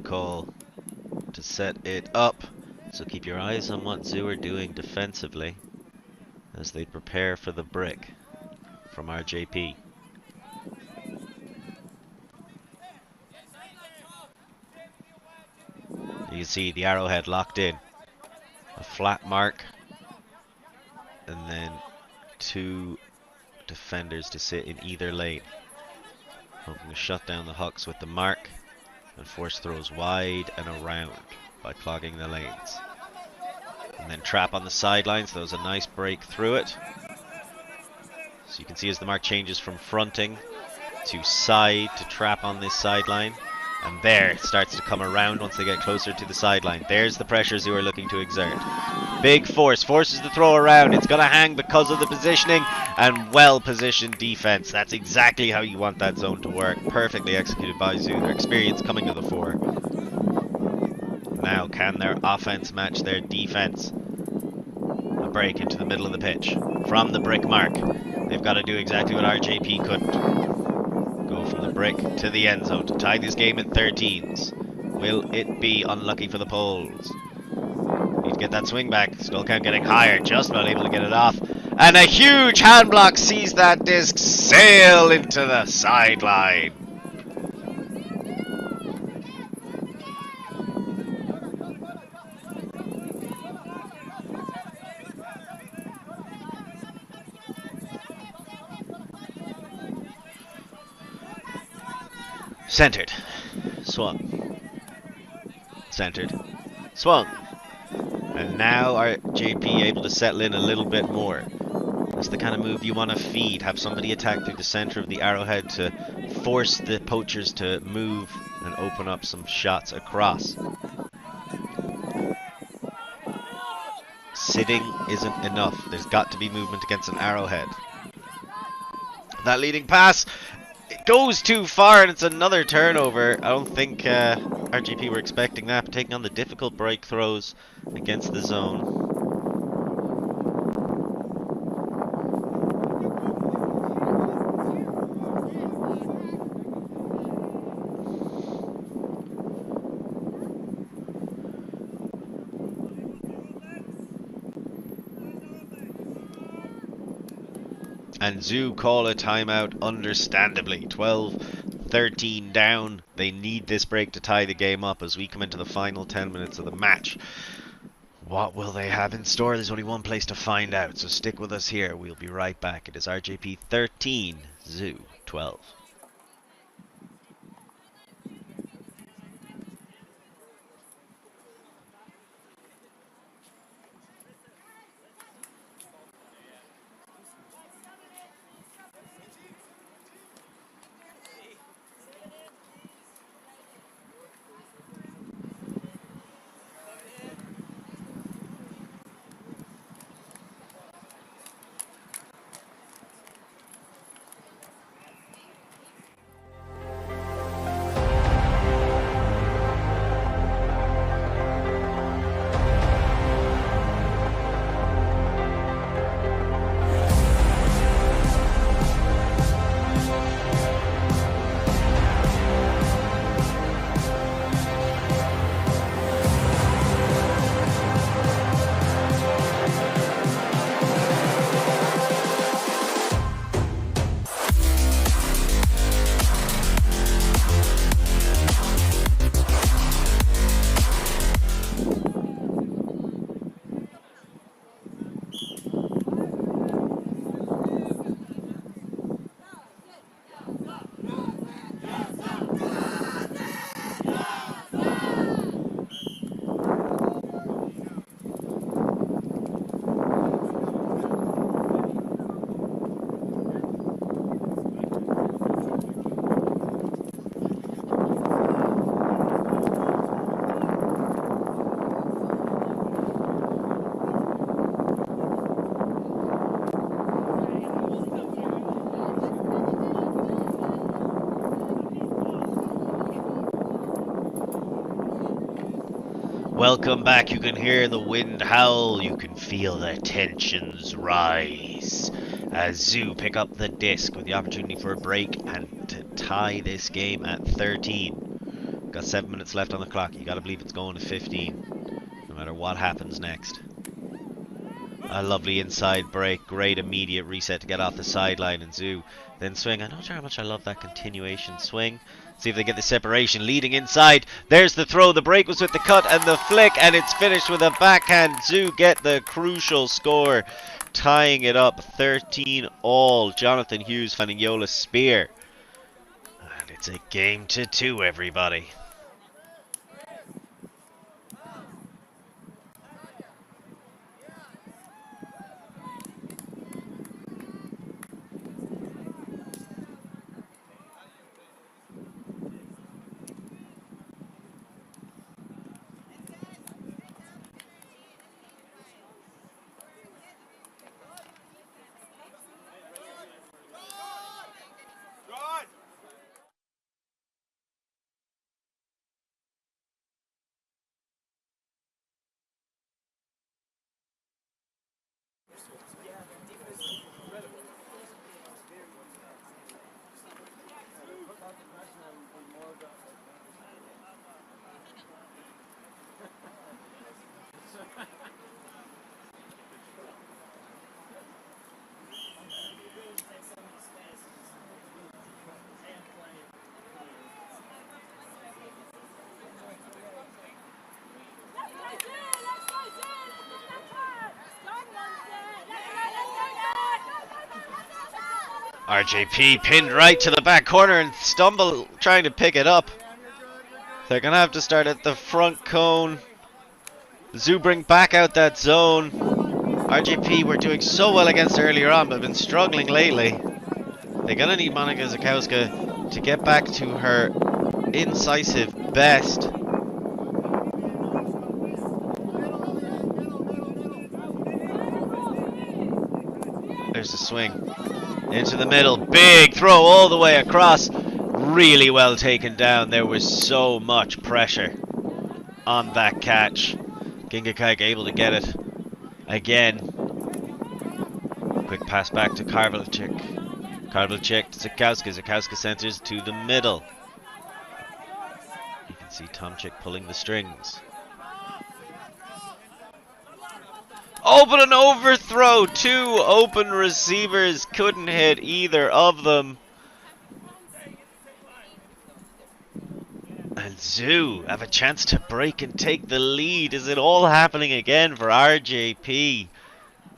call to set it up. So keep your eyes on what Zoo are doing defensively as they prepare for the brick from RJP. You can see the arrowhead locked in. A flat mark. And then 2 defenders to sit in either lane. Hoping to shut down the Hucks with the mark and force throws wide and around by clogging the lanes. And then trap on the sidelines. That was a nice break through it. So you can see as the mark changes from fronting to side to trap on this sideline. And there it starts to come around once they get closer to the sideline. There's the pressures you are looking to exert. Big force, forces the throw around. It's going to hang because of the positioning and well-positioned defense. That's exactly how you want that zone to work. Perfectly executed by Zoo. Their experience coming to the fore. Now, can their offense match their defense? A break into the middle of the pitch from the brick mark. They've got to do exactly what RJP couldn't. Go from the brick to the end zone to tie this game at 13s. Will it be unlucky for the Poles? Need to get that swing back. Skull count getting higher, just not able to get it off. And a huge hand block sees that disc sail into the sideline. Centered. Swung. Centered. Swung. And now RJP able to settle in a little bit more. That's the kind of move you want to feed. Have somebody attack through the center of the arrowhead to force the poachers to move and open up some shots across. Sitting isn't enough. There's got to be movement against an arrowhead. That leading pass, it goes too far and it's another turnover. I don't think RJP were expecting that, but taking on the difficult break throws against the zone. And Zoo call a timeout, understandably. 12-13 down. They need this break to tie the game up as we come into the final 10 minutes of the match. What will they have in store? There's only one place to find out, so stick with us here. We'll be right back. It is RJP 13, Zoo 12. Welcome back. You can hear the wind howl. You can feel the tensions rise as Zoo pick up the disc with the opportunity for a break and to tie this game at 13. Got 7 minutes left on the clock. You got to believe it's going to 15, no matter what happens next. A lovely inside break. Great immediate reset to get off the sideline and Zoo. Then swing. I'm not sure how much I love that continuation swing. See if they get the separation. Leading inside. There's the throw. The break was with the cut and the flick. And it's finished with a backhand. Zoo get the crucial score. Tying it up 13-all. Jonathan Hughes finding Yola's spear. And it's a game to 2, everybody. RJP pinned right to the back corner and stumble trying to pick it up. They're going to have to start at the front cone. Zoo bring back out that zone. RJP were doing so well against earlier on, but have been struggling lately. They're going to need Monika Zakowska to get back to her incisive best. There's the swing. Into the middle. Big throw all the way across. Really well taken down. There was so much pressure on that catch. Gingakaik able to get it again. Quick pass back to Karvalchik. Karvalchik to Zakowska. Zakowska centers to the middle. You can see Tomchik pulling the strings. Oh, but an overthrow! 2 open receivers couldn't hit either of them. And Zoo have a chance to break and take the lead. Is it all happening again for RJP?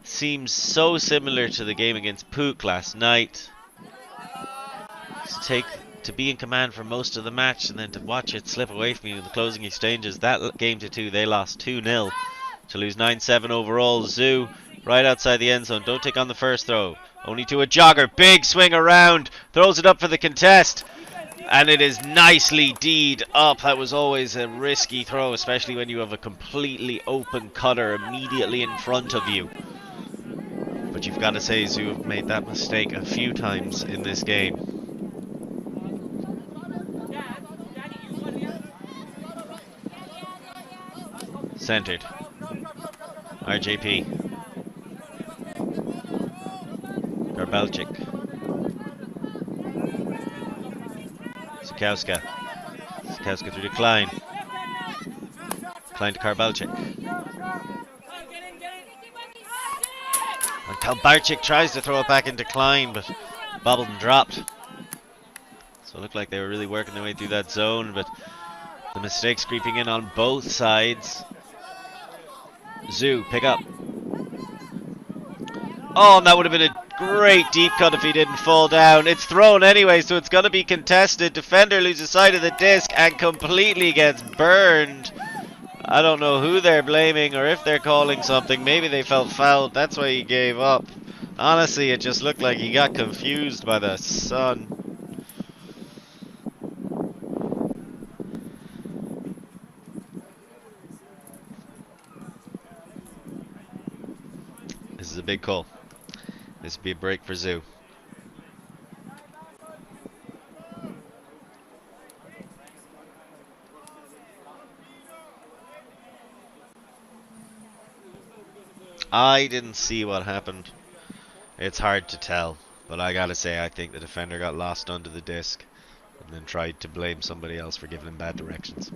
Seems so similar to the game against Pook last night. To be in command for most of the match and then to watch it slip away from you in the closing exchanges. That game to 2, they lost 2-0. To lose 9-7 overall. Zoo right outside the end zone. Don't take on the first throw. Only to a jogger. Big swing around. Throws it up for the contest. And it is nicely D'd up. That was always a risky throw, especially when you have a completely open cutter immediately in front of you. But you've got to say Zoo have made that mistake a few times in this game. Centered. RJP. Karbalchik. Zakowska. Zakowska through to Klein. Klein to Karbalchik. And Karbalchik tries to throw it back into Klein, but bobbled and dropped. So it looked like they were really working their way through that zone, but the mistakes creeping in on both sides. Zoo, pick up. Oh, and that would have been a great deep cut if he didn't fall down. It's thrown anyway, so it's going to be contested. Defender loses sight of the disc and completely gets burned. I don't know who they're blaming or if they're calling something. Maybe they felt fouled. That's why he gave up. Honestly, it just looked like he got confused by the sun. This is a big call. This would be a break for Zoo. I didn't see what happened. It's hard to tell, but I gotta say I think the defender got lost under the disc. and then tried to blame somebody else for giving him bad directions.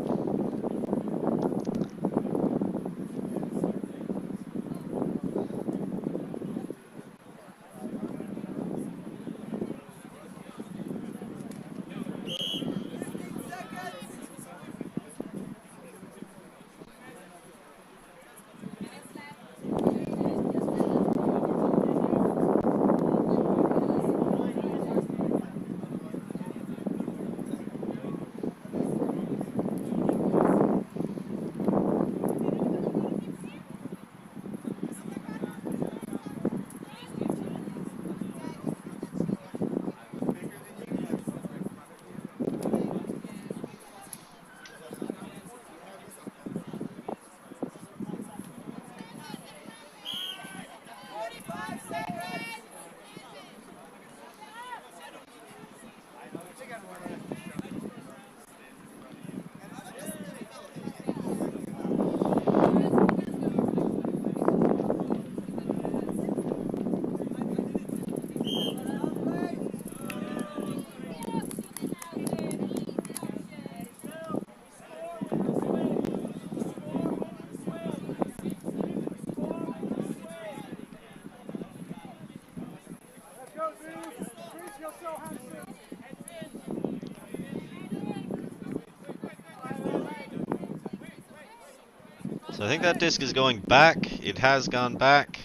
So I think that disc is going back. It has gone back.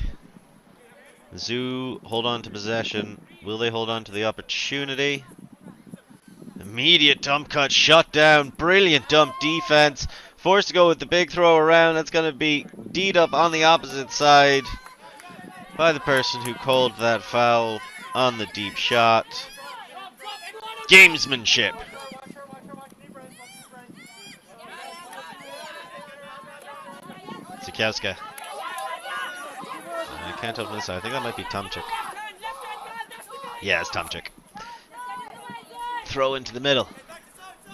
Zoo hold on to possession. Will they hold on to the opportunity? Immediate dump cut, shut down. Brilliant dump defense. Forced to go with the big throw around. That's going to be D'd up on the opposite side by the person who called that foul on the deep shot. Gamesmanship. Sikowska. I can't open this. I think that might be Tomczyk. Yeah, it's Tomczyk. Throw into the middle.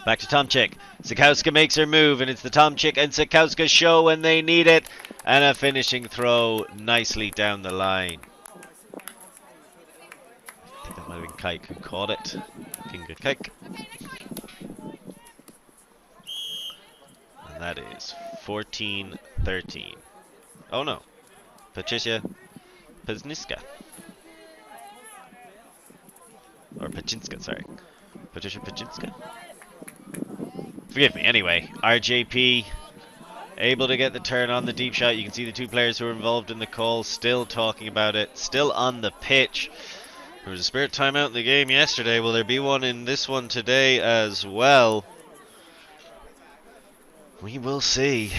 Back to Tomczyk. Sikowska makes her move, and it's the Tomczyk and Sikowska show when they need it. And a finishing throw nicely down the line. I think that might have been Kike who caught it. Finger Kike. And that is 14-13. Oh no. Patricia Pazniska. Or Pachinska, sorry. Patricia Pachinska? Forgive me. Anyway, RJP able to get the turn on the deep shot. You can see the two players who were involved in the call still talking about it, still on the pitch. There was a spirit timeout in the game yesterday. Will there be one in this one today as well? We will see.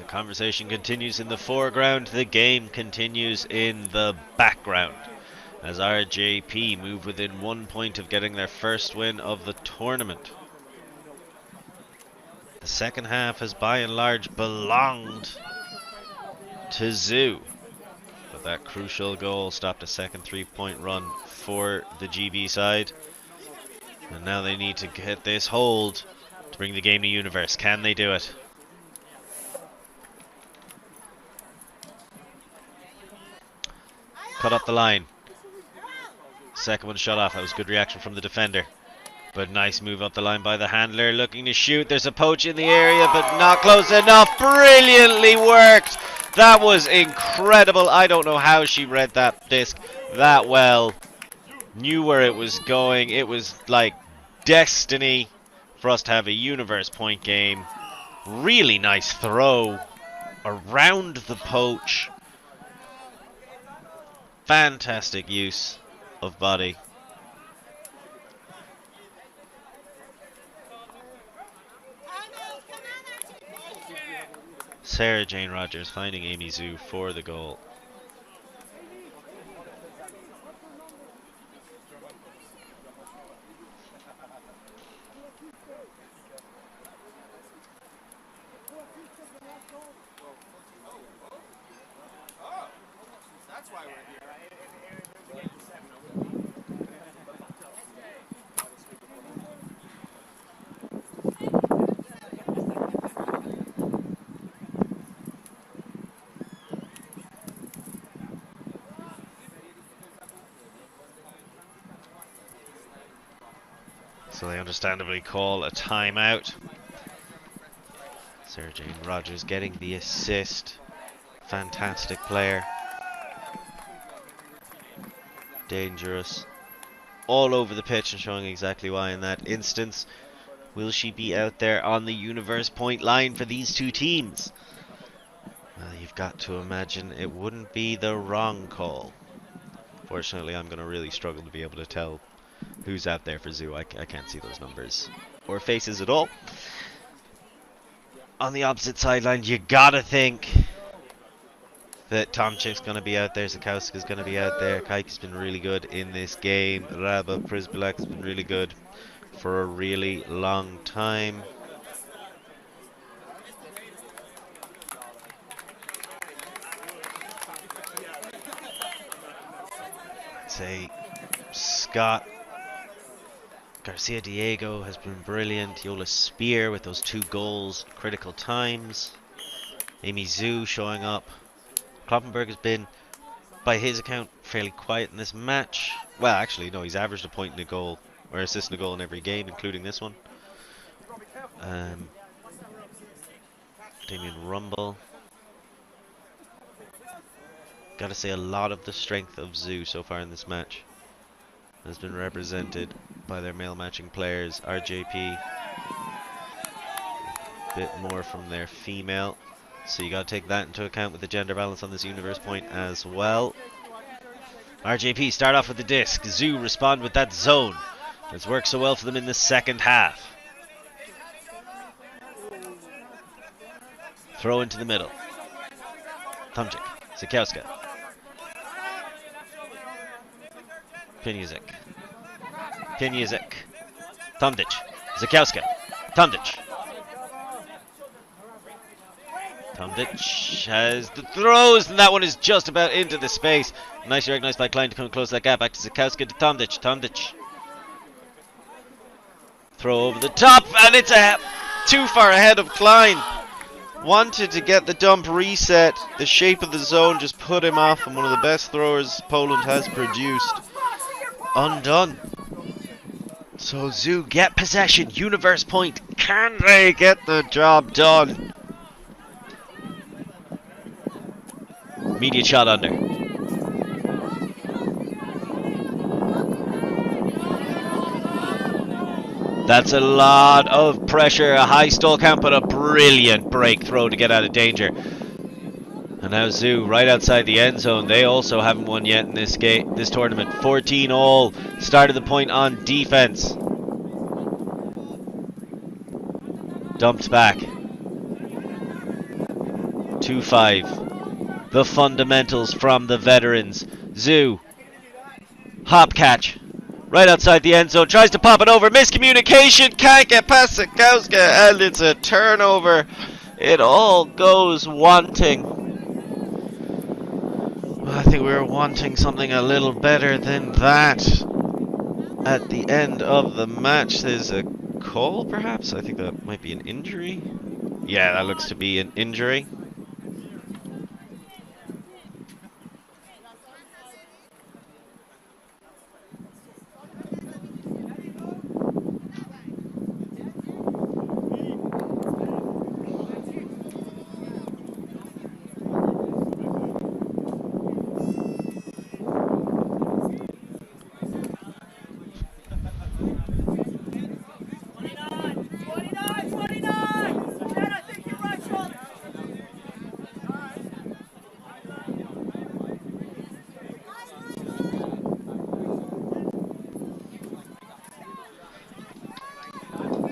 Conversation continues in the foreground, the game continues in the background as RJP move within 1 point of getting their first win of the tournament. The second half has by and large belonged to Zoo, but that crucial goal stopped a second 3-point run for the GB side, and now they need to get this hold to bring the game to Universe. Can they do it? Cut up the line. Second one shot off. That was good reaction from the defender. But nice move up the line by the handler. Looking to shoot. There's a poach in the area, but not close enough. Brilliantly worked. That was incredible. I don't know how she read that disc that well. Knew where it was going. It was like destiny for us to have a Universe point game. Really nice throw around the poach. Fantastic use of body. Sarah Jane Rogers finding Amy Zoo for the goal. So they understandably call a timeout. Sergey Rogers getting the assist. Fantastic player. Dangerous. All over the pitch and showing exactly why in that instance. Will she be out there on the universe point line for these two teams? Well, you've got to imagine it wouldn't be the wrong call. Fortunately, I'm going to really struggle to be able to tell who's out there for Zoo. I can't see those numbers or faces at all. On the opposite sideline, you got to think that Tomczyk's going to be out there, Zakowski's going to be out there. Kaike's been really good in this game. Raba Prisbilak's been really good for a really long time. Say Scott Garcia Diego has been brilliant. Yola Spear with those 2 goals, critical times. Amy Zhu showing up. Kloppenberg has been, by his account, fairly quiet in this match. Well, actually, no, he's averaged a point and a goal, or assist and a goal in every game, including this one. Damien Rumble. Gotta say, a lot of the strength of Zoo so far in this match has been represented by their male matching players. RJP, a bit more from their female. So you got to take that into account with the gender balance on this universe point as well. RJP start off with the disc. Zoo respond with that zone. It's worked so well for them in the second half. Throw into the middle. Tomczyk, Zakowska. Piniazik. Tomdic. Zakowska. Tomdic. Tomdic has the throws, and that one is just about into the space. Nicely recognized by Klein to come close that gap. Back to Zakowska to Tomdic. Tomdic. Throw over the top, and it's too far ahead of Klein. Wanted to get the dump reset. The shape of the zone just put him off, and one of the best throwers Poland has produced. Undone. So Zoo get possession. Universe point. Can they get the job done? Immediate shot under. That's a lot of pressure. A high stall count, but a brilliant break throw to get out of danger. And now Zoo right outside the end zone. They also haven't won yet in this game, this tournament. 14 all. Started the point on defense. Dumped back. 2-5. The fundamentals from the veterans. Zoo. Hop catch. Right outside the end zone. Tries to pop it over. Miscommunication. Can't get past Zakowska. And it's a turnover. It all goes wanting. I think we were wanting something a little better than that. At the end of the match, there's a call, perhaps? I think that might be an injury. Yeah, that looks to be an injury.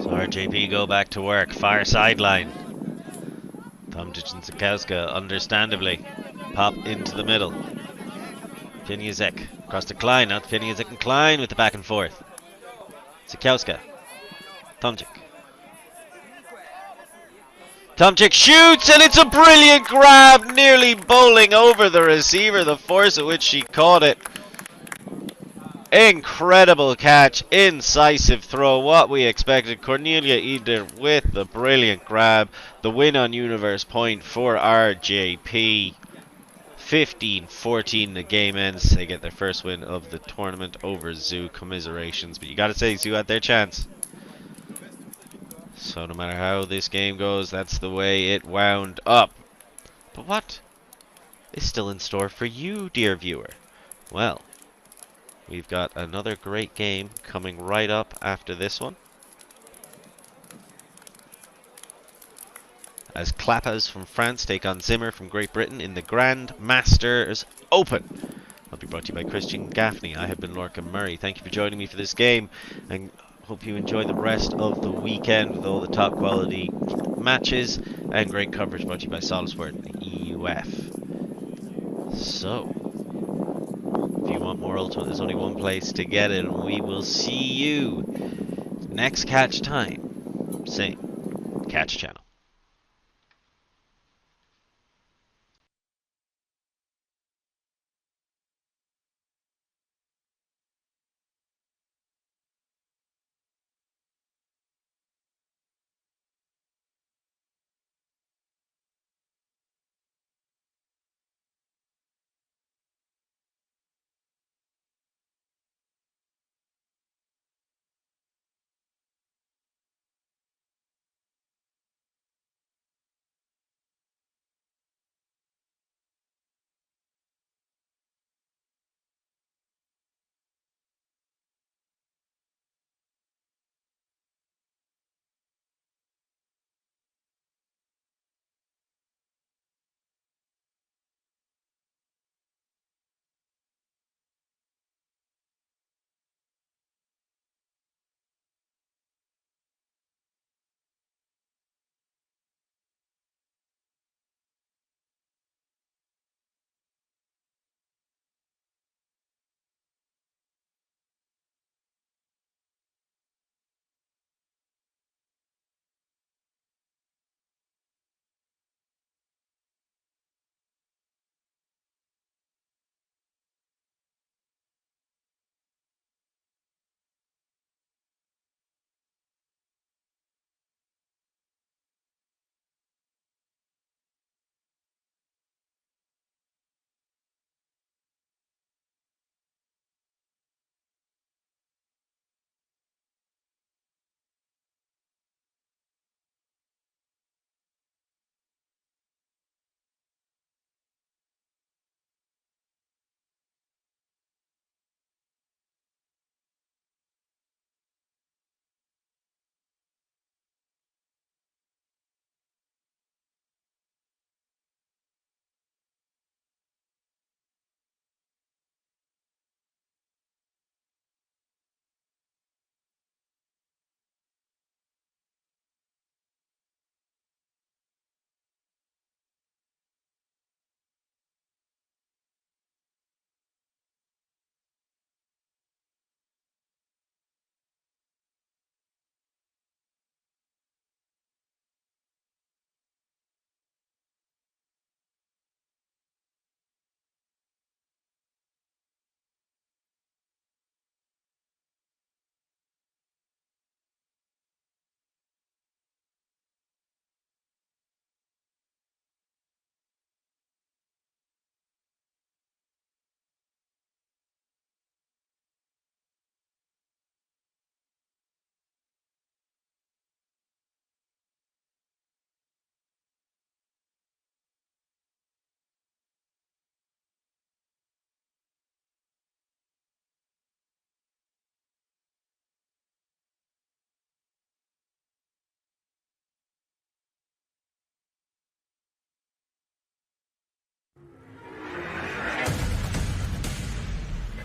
RJP go back to work. Far sideline. Tomčić and Zakowska, understandably, pop into the middle. Piniazik across to Klein. Now Piniazik and Klein with the back and forth. Zakowska. Tomčić. Tomczyk shoots, and it's a brilliant grab, nearly bowling over the receiver, the force at which she caught it. Incredible catch, incisive throw, what we expected. Cornelia Eder with the brilliant grab. The win on Universe Point for RJP. 15-14 the game ends. They get their first win of the tournament over Zoo. Commiserations, but you gotta say Zoo had their chance. So no matter how this game goes, that's the way it wound up. But what is still in store for you, dear viewer? Well, we've got another great game coming right up after this one, as Clappaz from France take on Zimmer from Great Britain in the Grand Masters Open. I'll be brought to you by Christian Gaffney. I have been Lorcan Murray. Thank you for joining me for this game, and hope you enjoy the rest of the weekend with all the top quality matches and great coverage brought to you by Solasport and EUF. So, if you want more Ultimate, there's only one place to get it, and we will see you next catch time. Same catch channel.